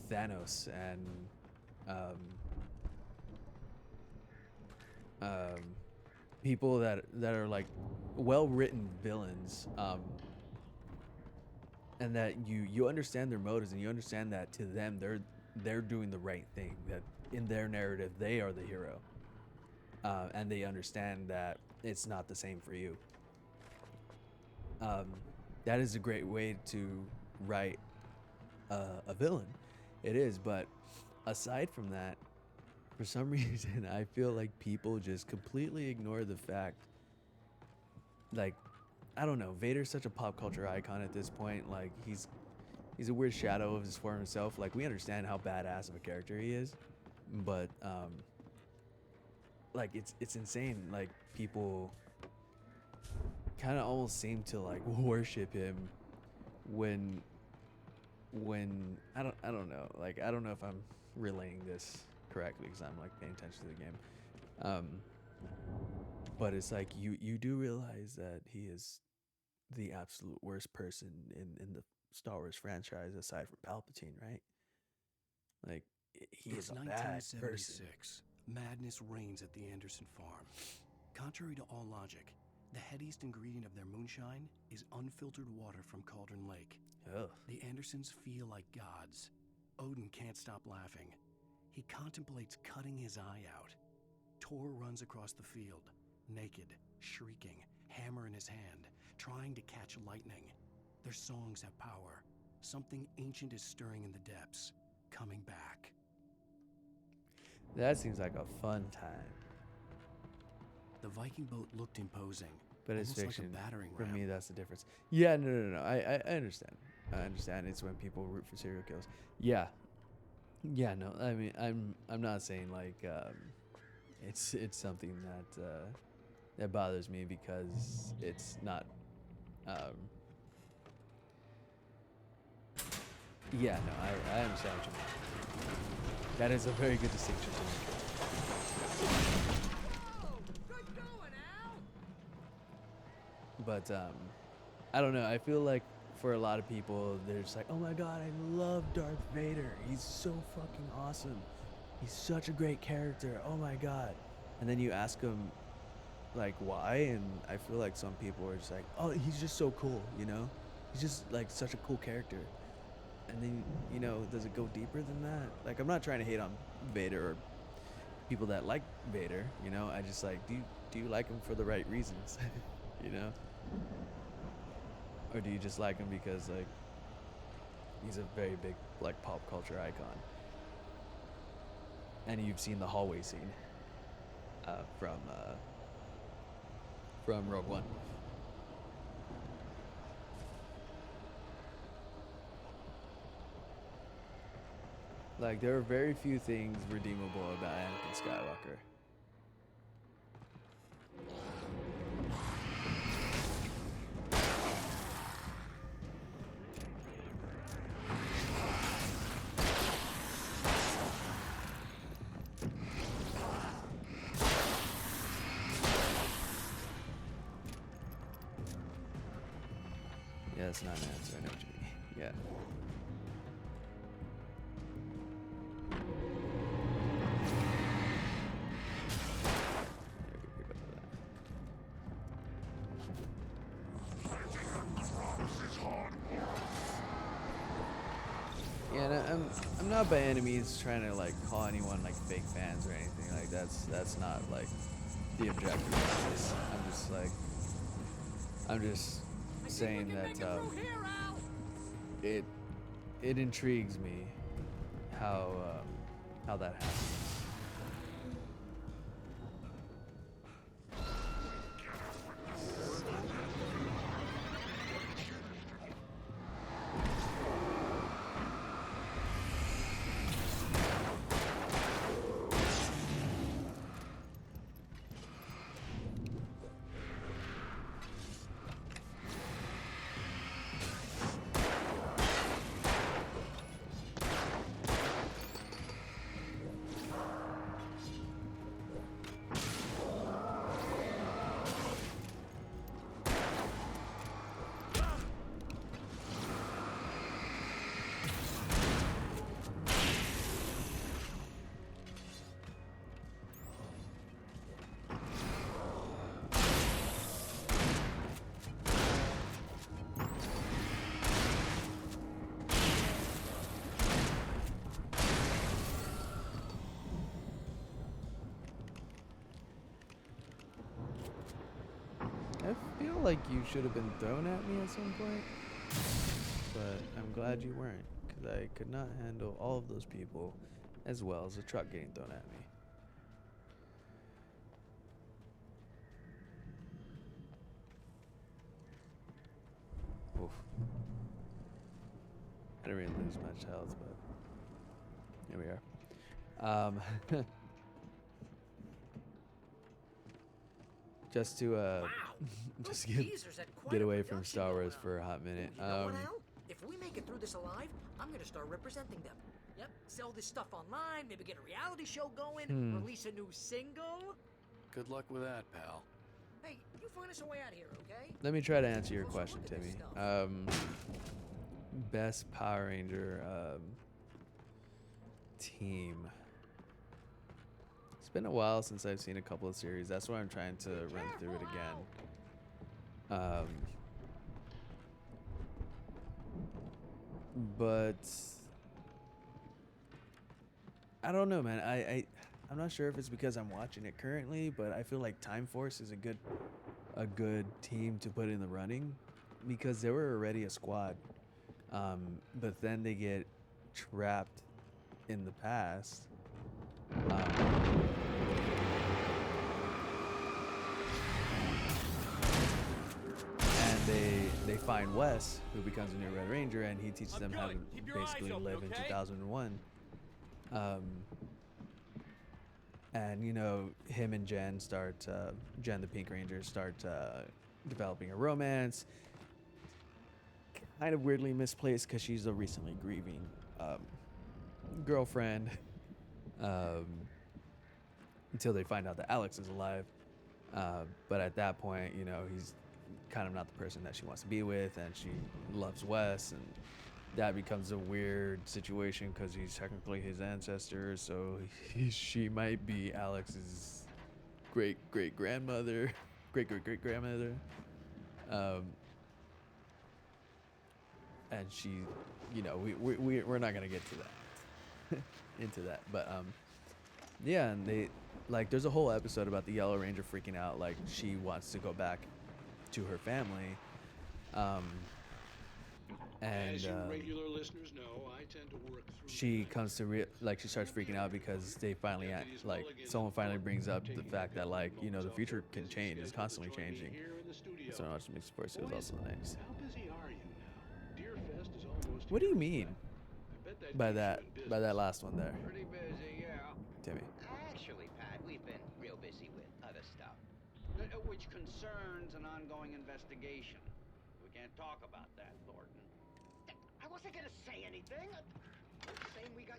Thanos and people that are like well-written villains, and that you understand their motives and you understand that to them they're doing the right thing, that in their narrative they are the hero, and they understand that it's not the same for you. That is a great way to write a villain. It is, but aside from that, for some reason, I feel like people just completely ignore the fact, like, I don't know, Vader's such a pop culture icon at this point. Like, he's a weird shadow of his former self. Like, we understand how badass of a character he is, but like it's insane. Like, people kind of almost seem to like worship him when I don't know. Like, I don't know if I'm relaying this correctly because I'm like paying attention to the game. But it's like you do realize that he is the absolute worst person in the Star Wars franchise aside from Palpatine, right? Like, he It's is a bad person. 1976. Madness reigns at the Anderson farm. Contrary to all logic, The headiest ingredient of their moonshine is unfiltered water from Cauldron Lake. Ugh. The Andersons feel like gods. Odin can't stop laughing. He contemplates cutting his eye out. Tor runs across the field, naked, shrieking, hammer in his hand, trying to catch lightning. Their songs have power. Something ancient is stirring in the depths, coming back. That seems like a fun time. The Viking boat looked imposing, But it's almost fiction. like a battering For ram. me, that's the difference. Yeah, no. I understand. I understand. It's when people root for serial kills. Yeah. Yeah, no. I mean, I'm not saying like it's something that that bothers me because it's not. Yeah, no. I understand what you mean. That is a very good distinction to make. Oh, good going, Al. But I don't know. I feel like for a lot of people, they're just like, "Oh my God, I love Darth Vader. He's so fucking awesome. He's such a great character. Oh my God." And then you ask them, like, why? And I feel like some people are just like, "Oh, he's just so cool. You know, he's just like such a cool character." And then, you know, does it go deeper than that? Like, I'm not trying to hate on Vader or people that like Vader. You know, I just like, do you like him for the right reasons? You know? Or do you just like him because, like, he's a very big, like, pop culture icon? And you've seen the hallway scene from Rogue One. Like, there are very few things redeemable about Anakin Skywalker. Yeah, that's not an answer. I know what you mean. Yeah. Yeah, and I'm not by any means trying to like call anyone like fake fans or anything like that's not like the objective of this. I'm just saying that it intrigues me how that happens. I feel like you should have been thrown at me at some point, but I'm glad you weren't, because I could not handle all of those people as well as a truck getting thrown at me. Oof. I didn't really lose much health, but here we are. Just to just get away from Star Wars for a hot minute. You know what, Al? If we make it through this alive, I'm gonna start representing them. Yep, sell this stuff online, maybe get a reality show going, release a new single. Good luck with that, pal. Hey, you find us a way out of here, okay? Let me try to answer your question, Timmy. Best Power Ranger team. It's been a while since I've seen a couple of series. That's why I'm trying to run through it again. Um, but I don't know, man. I'm not sure if it's because I'm watching it currently, but I feel like Time Force is a good team to put in the running because they were already a squad. But then they get trapped in the past. And they find Wes, who becomes a new Red Ranger, and he teaches them how to basically live in 2001. And you know, him and Jen start, Jen the Pink Ranger, start developing a romance. Kind of weirdly misplaced because she's a recently grieving girlfriend. Until they find out that Alex is alive. But at that point, you know, he's kind of not the person that she wants to be with, and she loves Wes, and that becomes a weird situation because he's technically his ancestor, so she might be Alex's great grandmother, great grandmother. And she, you know, we're not gonna get to that into that, but yeah, and they like there's a whole episode about the Yellow Ranger freaking out, like she wants to go back to her family, and As you regular listeners know, I tend to work through she comes to like she starts freaking out because they finally like someone finally brings up the fact that, like, you know, the future can change, it's constantly changing. So I watched Mixed Force, it was also nice. How busy are you now? Deerfest is almost What do you mean by that last one there, Pretty busy, yeah. Timmy? Actually, Pat, we've been real busy with other stuff, which concerns an ongoing investigation. We can't talk about that, Thornton. I wasn't gonna say anything. I'm saying we got,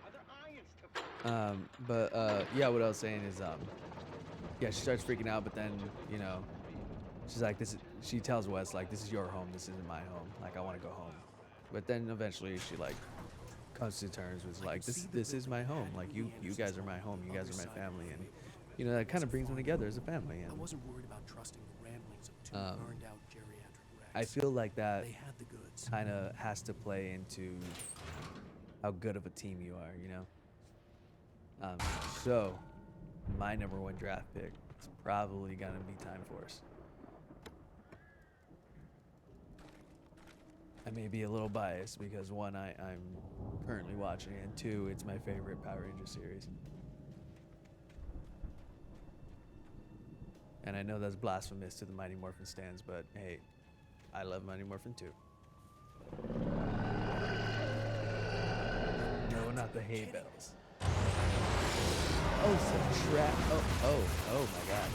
other irons to... But yeah, what I was saying is, yeah, she starts freaking out, but then, you know, she's like, she tells Wes, like, this is your home, this isn't my home, like, I want to go home. But then eventually she, like, comes to terms with, like, this is my home, like, you guys are my home, you guys are my family, and, you know, that kind of brings them together as a family. And I wasn't worried about trusting the ramblings of two burned out geriatric wrecks. I feel like that They had the goods. kind of has to play into how good of a team you are, you know? So my number one draft pick is probably gonna be Time Force. I may be a little biased because one, I'm currently watching, and two, it's my favorite Power Ranger series. And I know that's blasphemous to the Mighty Morphin stands, but hey, I love Mighty Morphin too. No, not the hay bales. Oh, subtract. Oh my god.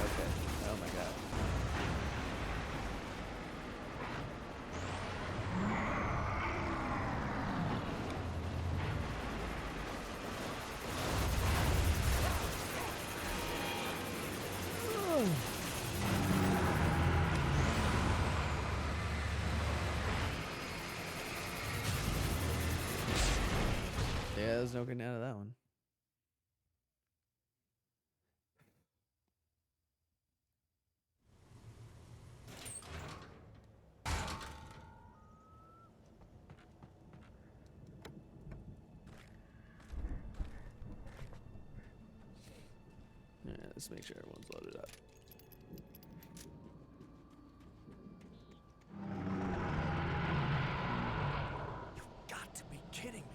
Okay. Oh my god. Yeah, there's no getting out of that one. Yeah, let's make sure everyone's loaded up. You've got to be kidding me.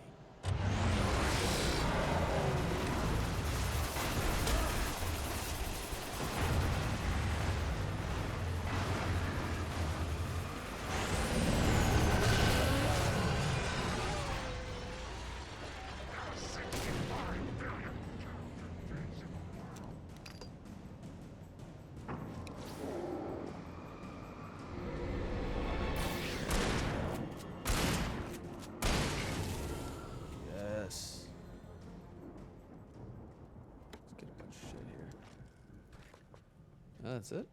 Yes. Let's get a bunch of shit here. Oh, that's it?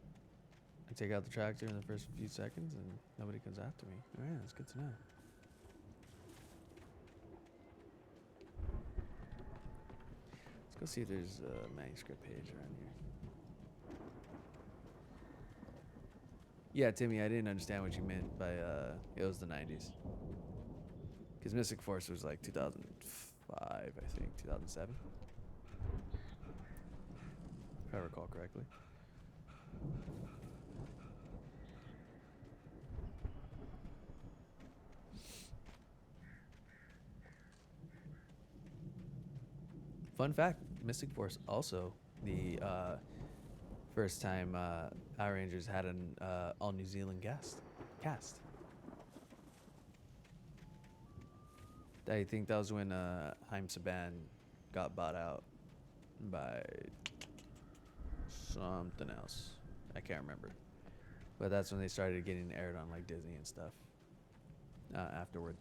I take out the tractor in the first few seconds and nobody comes after me. Alright, that's good to know. Let's go see if there's a manuscript page around here. Yeah, Timmy, I didn't understand what you meant by it was the 90s. Because Mystic Force was like 2005, I think, 2007. If I recall correctly. Fun fact, Mystic Force also the first time Power Rangers had an all New Zealand cast. I think that was when Haim Saban got bought out by something else. I can't remember. But that's when they started getting aired on like Disney and stuff afterward.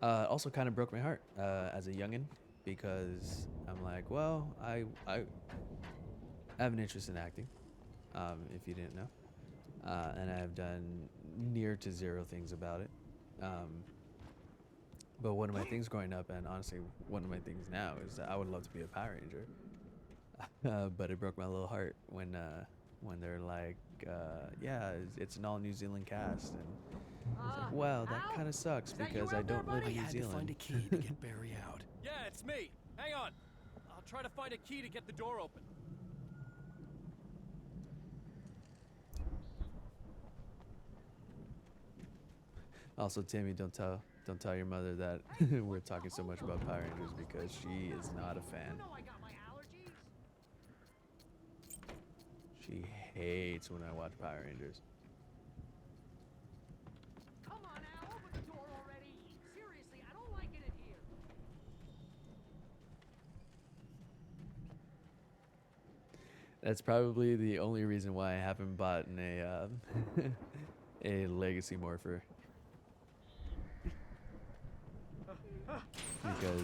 Also kind of broke my heart as a youngin' because I'm like, well, I have an interest in acting, if you didn't know. And I've done near to zero things about it. But one of my things growing up, and honestly, one of my things now, is that I would love to be a Power Ranger. But it broke my little heart when they're like, yeah, it's an all New Zealand cast, and it's like, well, that kind of sucks because I don't live in New I had to Zealand. find a key to get Barry out. Yeah, it's me. Hang on. I'll try to find a key to get the door open. Also, Timmy, don't tell your mother that we're talking so much about Power Rangers because she is not a fan. She hates when I watch Power Rangers. Come on now, open the door already. Seriously, I don't like it in here. That's probably the only reason why I haven't bought a Legacy Morpher. Because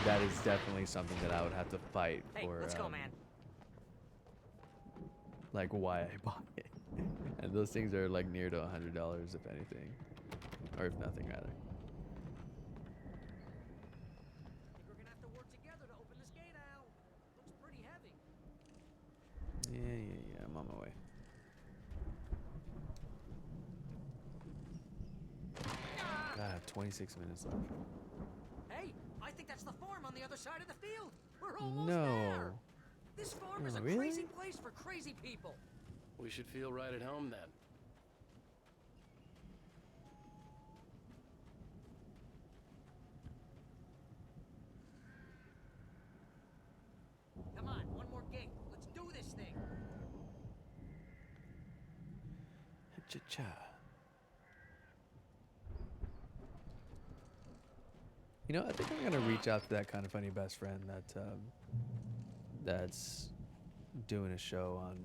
that is definitely something that I would have to fight for. Let's go, man. Like why I bought it, and those things are like near to $100 if anything, or if nothing rather. We're gonna have to work together to open this gate, Al. Looks pretty heavy. Yeah, I'm on my way. 26 minutes left. Hey, I think that's the farm on the other side of the field. We're almost there. This farm is a crazy place for crazy people. We should feel right at home then. Come on, one more gate. Let's do this thing. Cha-cha. You know, I think I'm gonna reach out to that kind of funny best friend that's doing a show on,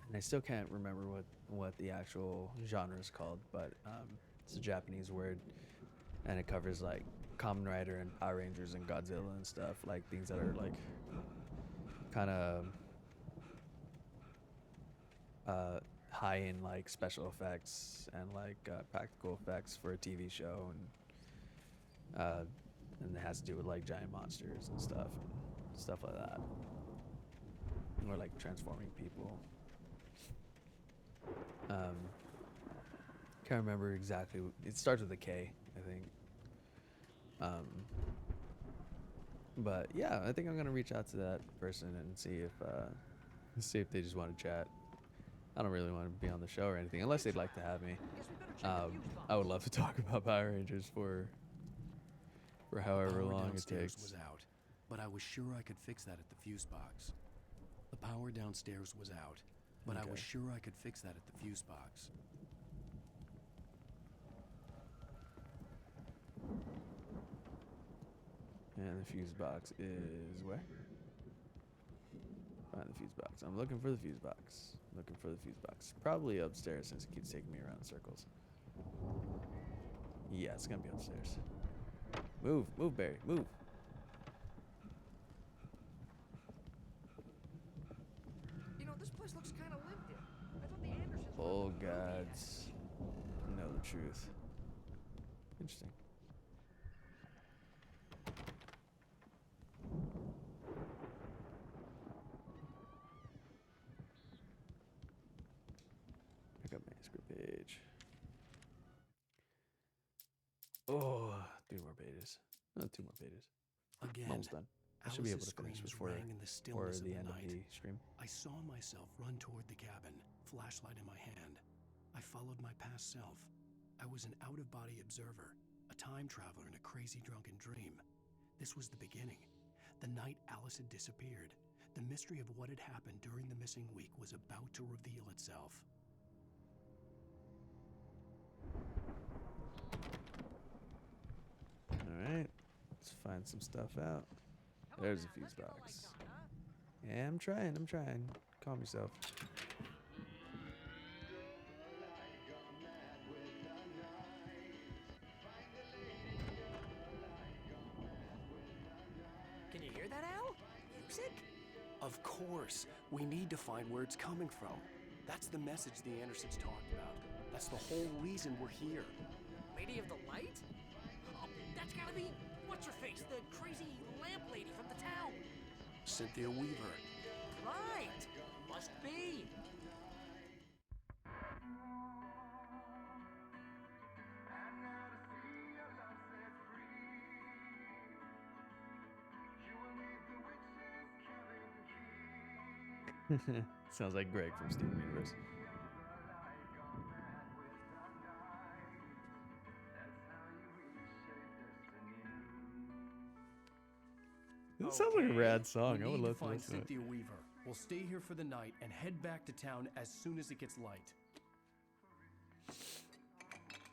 and I still can't remember what the actual genre is called, but it's a Japanese word, and it covers like Kamen Rider and Power Rangers and Godzilla and stuff, like things that are like kind of high in like special effects and like practical effects for a TV show, and it has to do with like giant monsters and stuff like that, or like transforming people. Can't remember exactly. It starts with a K, I think. But yeah, I think I'm gonna reach out to that person and see if they just want to chat. I don't really want to be on the show or anything, unless they'd like to have me. I would love to talk about Power Rangers for however long it takes. Was out, but I was sure I could fix that at the fuse box. The power downstairs was out, but I was sure I could fix that at the fuse box. And the fuse box is where? Find the fuse box. I'm looking for the fuse box. Looking for the fuse box. Probably upstairs since it keeps taking me around in circles. Yeah, it's gonna be upstairs. Move, Barry, move. You know, this place looks kind of lived in. I thought the Andersons were Old the movie gods know the truth. Interesting. Manuscript page. Oh, 3 more pages. No, 2 more pages. Again, Almost done. I should be able Alice's to finish screams before rang in the or stillness of the the end of night. the stream. I saw myself run toward the cabin, flashlight in my hand. I followed my past self. I was an out-of-body observer, a time traveler in a crazy drunken dream. This was the beginning. The night Alice had disappeared. The mystery of what had happened during the missing week was about to reveal itself. Alright. Let's find some stuff out. There's a fuse box. Yeah, I'm trying. Calm yourself. Can you hear that, Al? Music? Of course, we need to find where it's coming from. That's the message the Andersons talked about. That's the whole reason we're here. Lady of the Light? Oh, that's gotta be what's-her-face, the crazy lamp lady from the town. Cynthia Weaver. Right. Must be. Sounds like Greg from Steven Universe. This sounds like a rad song. I would love to find listen to it. Cynthia Weaver. We'll stay here for the night and head back to town as soon as it gets light.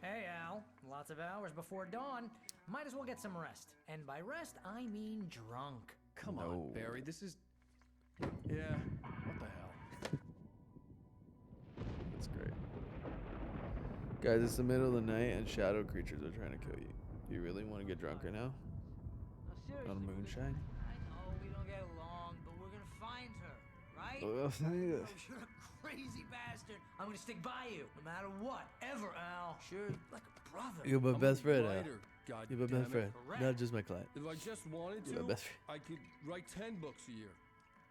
Hey, Al. Lots of hours before dawn. Might as well get some rest. And by rest, I mean drunk. Come on, Barry. This is... Yeah, what the hell? That's great. Guys, it's the middle of the night and shadow creatures are trying to kill you. Do you really want to get drunk right now? On moonshine? I know we don't get along, but we're gonna find her, right? Oh, You're a crazy bastard. I'm gonna stick by you, no matter what, ever, Al. Sure, like a brother. You're my best friend, Al. writer, God You're my damn best it. friend, not just my client. If I just wanted You're to, my best friend. I could write 10 books a year.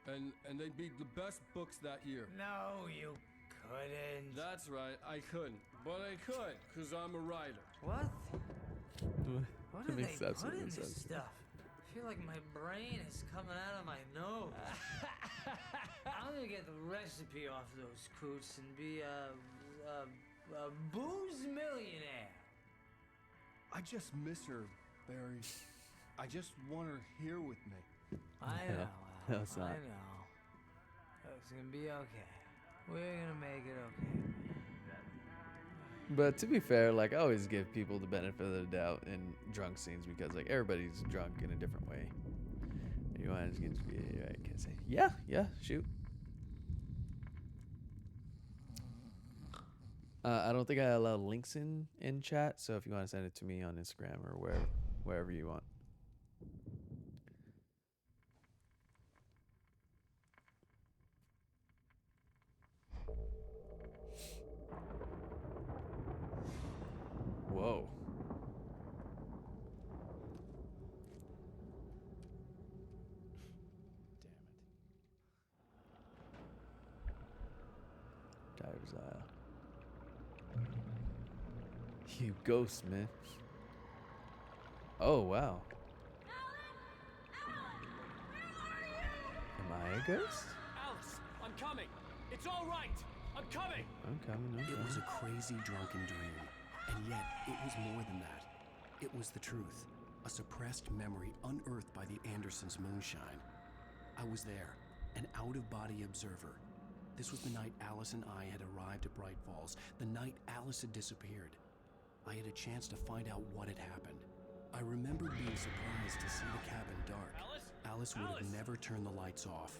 And they'd be the best books that year. No, you couldn't. That's right, I couldn't. But I could, because I'm a writer. What? What That do makes they put absolutely in this sense. stuff? I feel like my brain is coming out of my nose. I'm gonna get the recipe off those coots and be a booze millionaire. I just miss her, Barry. I just want her here with me. I No, know, no, Al. it's not. I know. It's gonna be okay. We're gonna make it okay. But to be fair, like I always give people the benefit of the doubt in drunk scenes because like everybody's drunk in a different way. You want to get I can't say. Yeah, shoot. I don't think I allow links in chat, so if you want to send it to me on Instagram or wherever you want. Whoa. Diver's Isle. You ghost, man. Oh, wow. Am I a ghost? Alice, I'm coming. It's all right. I'm coming. I'm coming. It was a crazy drunken dream, and yet it was more than that. It was the truth, a suppressed memory unearthed by the Andersons' moonshine. I was there, an out-of-body observer. This was the night Alice and I had arrived at Bright Falls, the night Alice had disappeared. I had a chance to find out what had happened. I remembered being surprised to see the cabin dark. Alice would have never turned the lights off.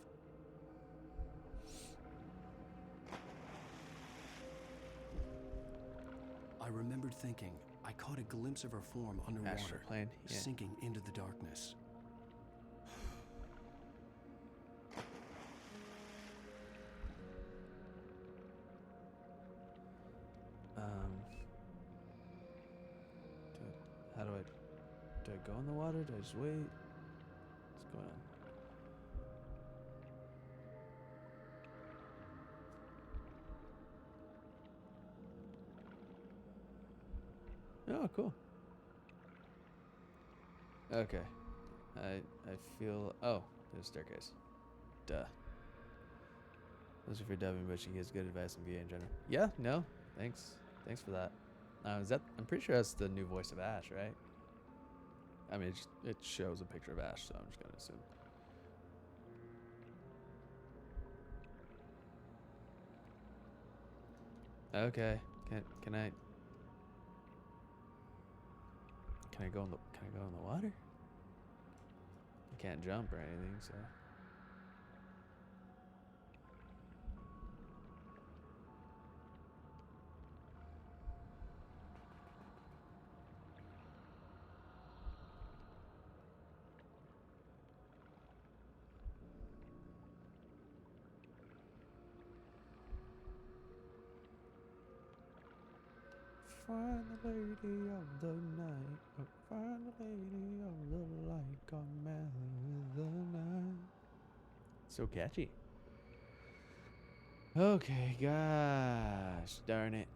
I remembered thinking, I caught a glimpse of her form underwater, Astroplane, yeah. sinking into the darkness. Do I go in the water? Do I just wait? What's going on? Oh, cool. Okay. I feel... Oh, there's a staircase. Duh. Those are for dubbing, but she gives good advice on VA in general. Yeah, no. Thanks. Thanks for that. Is that... I'm pretty sure that's the new voice of Ash, right? I mean, it shows a picture of Ash, so I'm just gonna assume. Okay. Can I go in the water? I can't jump or anything, so. Find the lady of the night. Oh, find the lady of the light. Come with the night. So catchy. Okay, gosh darn it.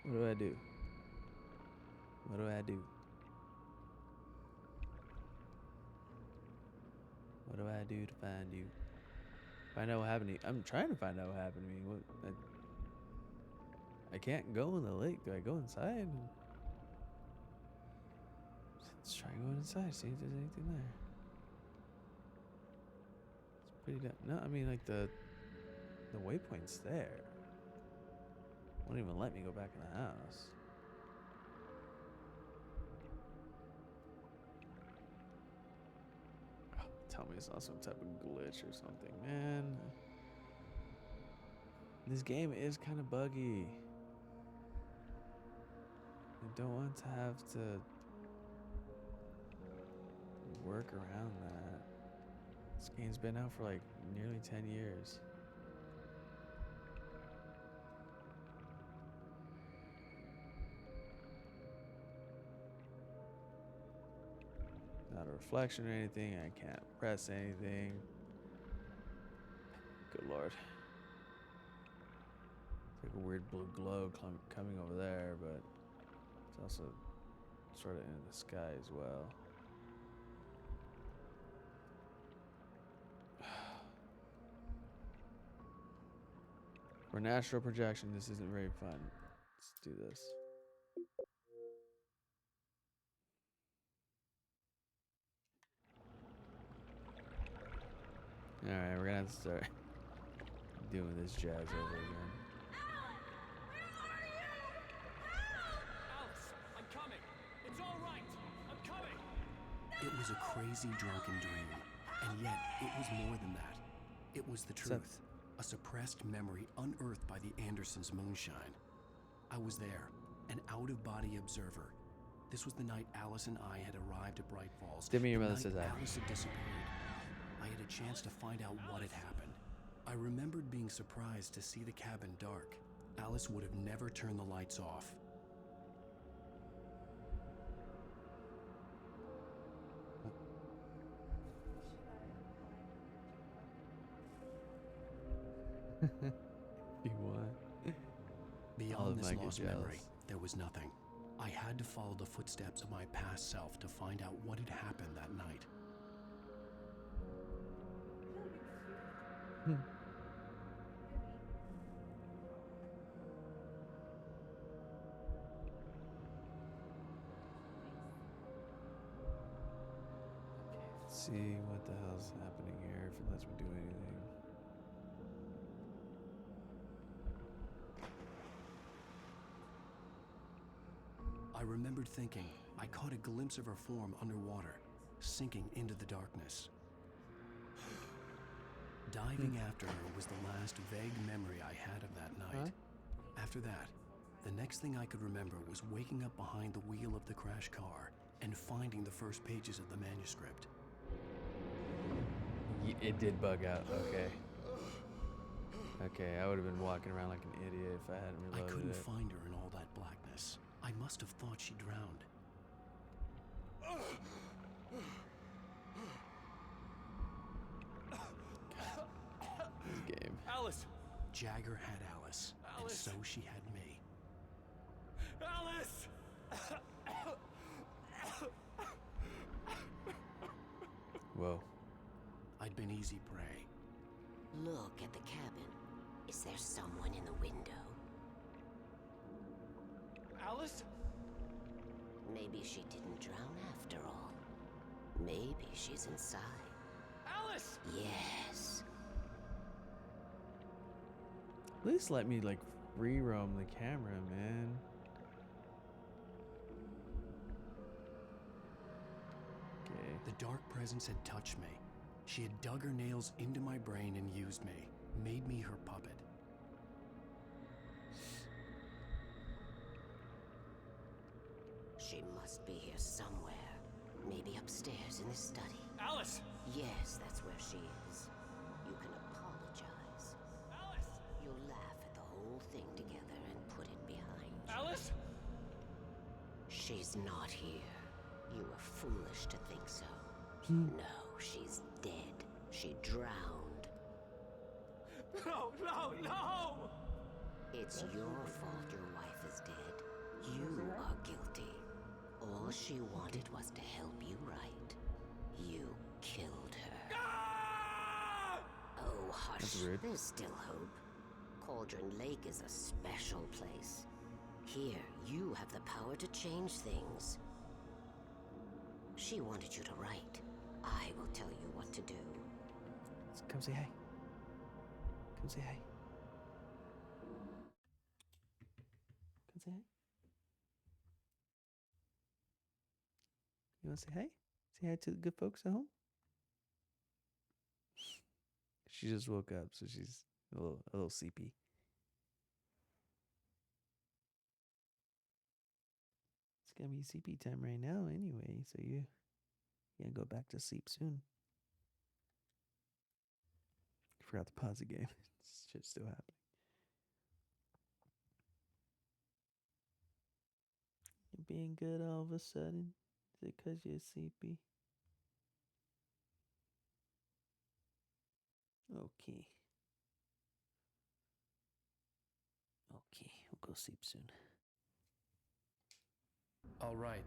What do I do? What do I do? What do I do to find you? Find out what happened to you. I'm trying to find out what happened to me. I can't go in the lake. Do I go inside? Let's try going inside. See if there's anything there. It's pretty dumb. No, I mean like the waypoint's there. Won't even let me go back in the house. Tell me it's not some type of glitch or something, man. This game is kind of buggy. I don't want to have to work around that. This game's been out for like nearly 10 years. Not a reflection or anything. I can't press anything. Good lord. It's like a weird blue glow coming over there, but it's also sort of in the sky as well. For an astral projection, this isn't very fun. Let's do this. Alright, we're gonna have to start doing this jazz over again. Alice, I'm coming. It's all right. I'm coming. It was a crazy drunken dream, and yet it was more than that. It was the truth, a suppressed memory unearthed by the Andersons' moonshine. I was there, an out-of-body observer. This was the night Alice and I had arrived at Bright Falls. Give me your the mother night says that. Alice had disappeared. I had a chance to find out what had happened. I remembered being surprised to see the cabin dark. Alice would have never turned the lights off. You what? Beyond this lost memory, there was nothing. I had to follow the footsteps of my past self to find out what had happened that night. Let's see what the hell's happening here, if it lets me do anything. I remembered thinking I caught a glimpse of her form underwater, sinking into the darkness. Diving after her was the last vague memory I had of that night. After that, the next thing I could remember was waking up behind the wheel of the crash car and finding the first pages of the manuscript. It did bug out, okay. Okay, I would have been walking around like an idiot if I hadn't reloaded I couldn't it. find her in all that blackness. I must have thought she drowned. This game. Alice, Jagger had Alice, and so she had me. Alice! Whoa. I'd been easy prey. Look at the cabin. Is there someone in the window? Alice? Maybe she didn't drown after all. Maybe she's inside. Alice! Yes. At least let me like free roam the camera, man. Okay. The dark presence had touched me. She had dug her nails into my brain and used me, made me her puppet. She must be here somewhere. Maybe upstairs in the study. Alice! Yes, that's where she is. You can apologize. Alice! You'll laugh at the whole thing together and put it behind you. Alice? She's not here. You were foolish to think so. No, she's dead. She drowned. No, no, no! It's your fault your wife is dead. You are guilty. All she wanted was to help you right. You killed her. Ah! Oh, hush. That's rude. There's still hope. Cauldron Lake is a special place. Here, you have the power to change things. She wanted you to write. I will tell you what to do. Come say hi. Come say hi. Come say hi. You want to say hi? Say hi to the good folks at home? She just woke up, so she's a little sleepy. It's gonna be sleepy time right now anyway, so you gotta go back to sleep soon. Forgot to pause the game. Shit's still happening. You're being good all of a sudden? Is it 'cause you're sleepy? Okay. Okay, we'll go sleep soon. All right.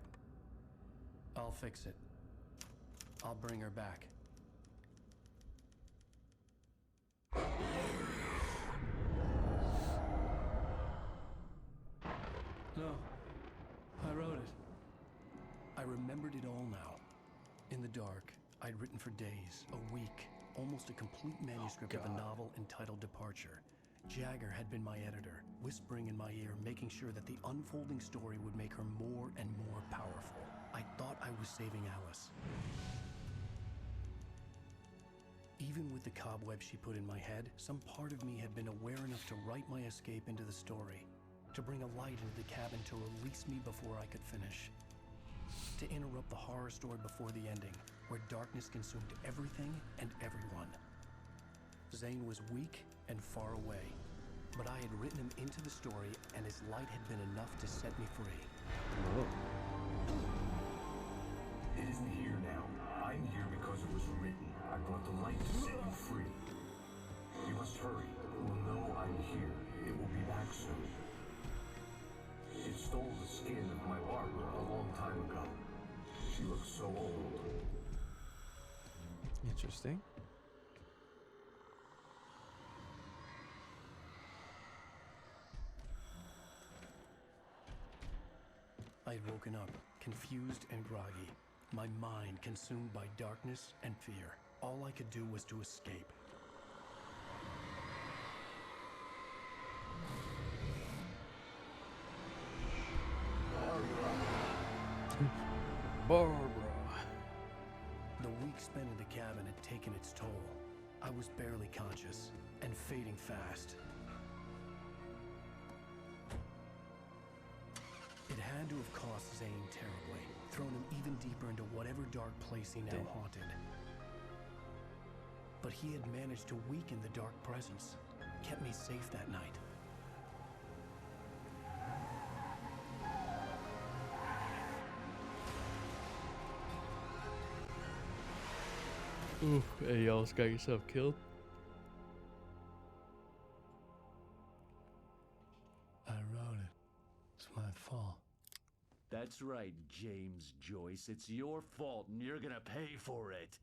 I'll fix it. I'll bring her back. No. I wrote it. I remembered it all now. In the dark, I'd written for days, a week, almost a complete manuscript of a novel entitled Departure. Jagger had been my editor, whispering in my ear, making sure that the unfolding story would make her more and more powerful. I thought I was saving Alice. Even with the cobwebs she put in my head, some part of me had been aware enough to write my escape into the story, to bring a light into the cabin to release me before I could finish, to interrupt the horror story before the ending, where darkness consumed everything and everyone. Zane was weak and far away, but I had written him into the story, and his light had been enough to set me free. Whoa. It isn't here now. I'm here because it was written. I brought the light to set you free. You must hurry. It will know I'm here. It will be back soon. It stole the skin of my Barbara a long time ago. She looks so old. Interesting. I had woken up, confused and groggy, my mind consumed by darkness and fear. All I could do was to escape. Barbara. The week spent in the cabin had taken its toll. I was barely conscious and fading fast. It had to have cost Zane terribly, thrown him even deeper into whatever dark place he now haunted. But he had managed to weaken the dark presence, kept me safe that night. Oof, hey, you almost got yourself killed. fall. That's right, James Joyce. It's your fault, and you're gonna pay for it.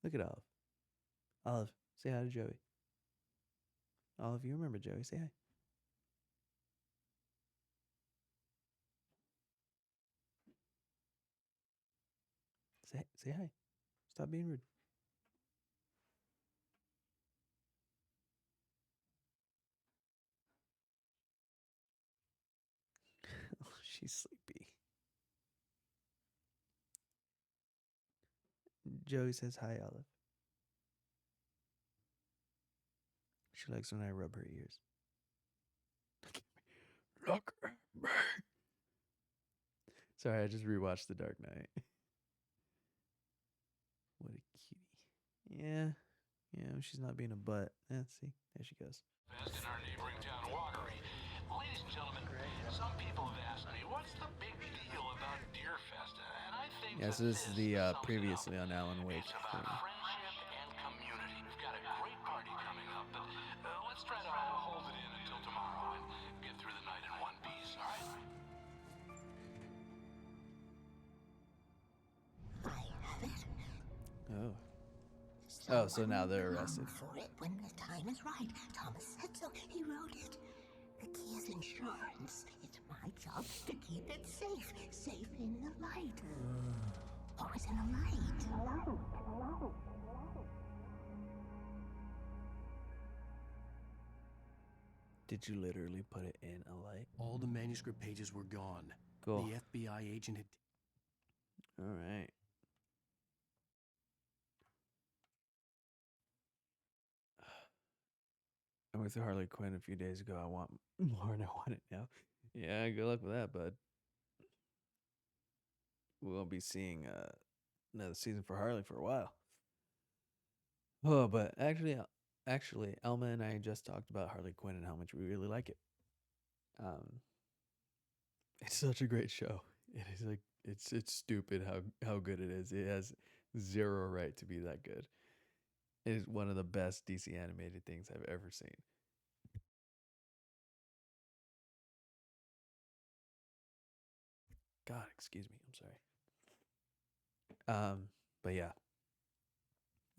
Look at Olive. Olive, say hi to Joey. Olive, you remember Joey. Say hi. Say hi. Stop being rude. Oh, she's sleepy. Joey says hi, Olive. She likes when I rub her ears. Look at me. Sorry, I just rewatched The Dark Knight. What a cutie. Yeah. Yeah, she's not being a butt. Let's see. There she goes. Fest in our neighboring town, Watery. Ladies and gentlemen, some people have asked me, what's the big deal about Deerfest? And I think Yeah, so this is the previously on Alan Wake it's about thing. friendship and community. We've got a great party coming up, but let's try to hold it in until tomorrow and get through the night in one piece, all right? Oh. Oh, so now they're arrested. For it when the time is right. Thomas said so. He wrote it. The key is insurance. It's my job to keep it safe. Safe in the light. Always in the light. Did you literally put it in a light? All the manuscript pages were gone. Cool. The FBI agent had... All right. I went through Harley Quinn a few days ago. I want more and I want it now. Yeah, good luck with that, bud. We won't be seeing another season for Harley for a while. Oh, but actually, Elma and I just talked about Harley Quinn and how much we really like it. It's such a great show. It is like it's stupid how good it is. It has zero right to be that good. It is one of the best DC animated things I've ever seen. God, excuse me. I'm sorry. But yeah.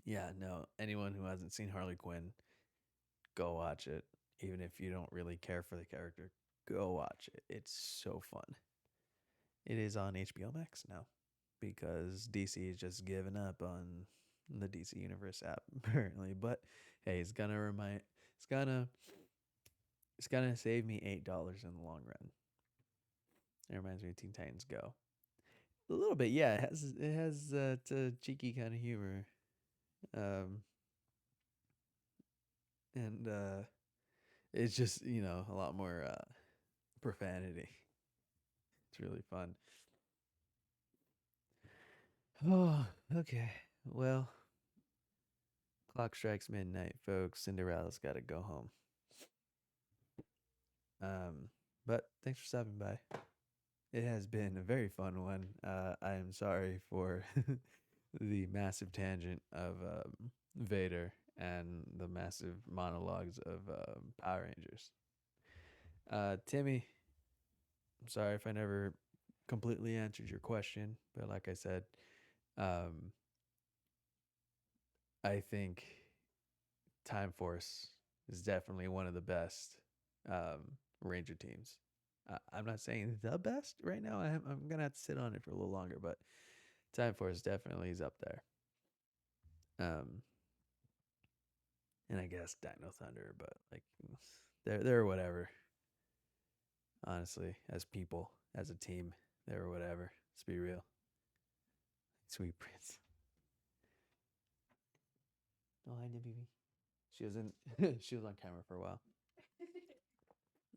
Yeah, no. Anyone who hasn't seen Harley Quinn, go watch it. Even if you don't really care for the character, go watch it. It's so fun. It is on HBO Max now because DC is just giving up on the DC Universe app apparently. But hey, it's gonna save me $8 in the long run. It reminds me of Teen Titans Go. A little bit, yeah. It has it's a cheeky kind of humor, and it's just a lot more profanity. It's really fun. Oh, okay. Well, clock strikes midnight, folks. Cinderella's got to go home. But thanks for stopping by. It has been a very fun one. I am sorry for the massive tangent of Vader and the massive monologues of Power Rangers. Timmy, I'm sorry if I never completely answered your question, but like I said, I think Time Force is definitely one of the best Ranger teams. I'm not saying the best right now. I'm gonna have to sit on it for a little longer, but Time Force definitely is up there. And I guess Dino Thunder, but like they're whatever. Honestly, as people, as a team, they're whatever. Let's be real. Sweet Prince. Oh, hi, WB. She was she was on camera for a while.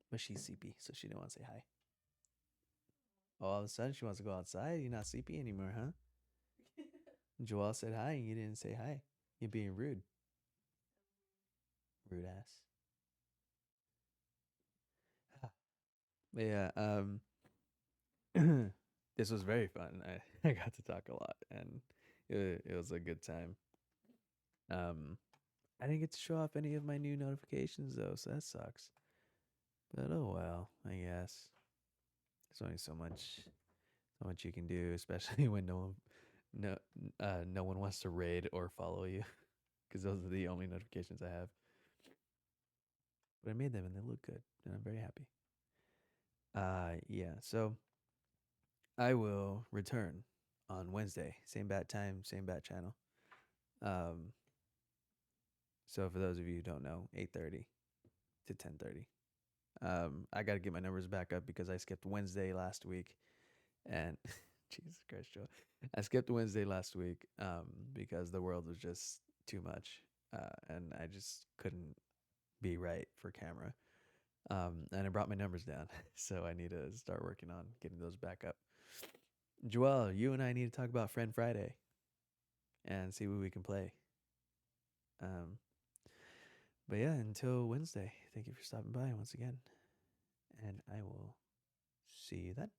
But she's sleepy, so she didn't want to say hi. All of a sudden, she wants to go outside. You're not sleepy anymore, huh? Joelle said hi, and you didn't say hi. You're being rude. Rude ass. But yeah, this was very fun. I got to talk a lot, and it was a good time. I didn't get to show off any of my new notifications though, so that sucks. But oh well, I guess. There's only so much you can do, especially when no one wants to raid or follow you, because those are the only notifications I have. But I made them and they look good, and I'm very happy. Yeah, so I will return on Wednesday, same bat time, same bat channel. So for those of you who don't know, 8:30 to 10:30. I got to get my numbers back up because I skipped Wednesday last week, and Jesus Christ, Joe, I skipped Wednesday last week because the world was just too much, and I just couldn't be right for camera. And I brought my numbers down, so I need to start working on getting those back up. Joel, you and I need to talk about Friend Friday and see what we can play. But yeah, until Wednesday, thank you for stopping by once again. And I will see you then.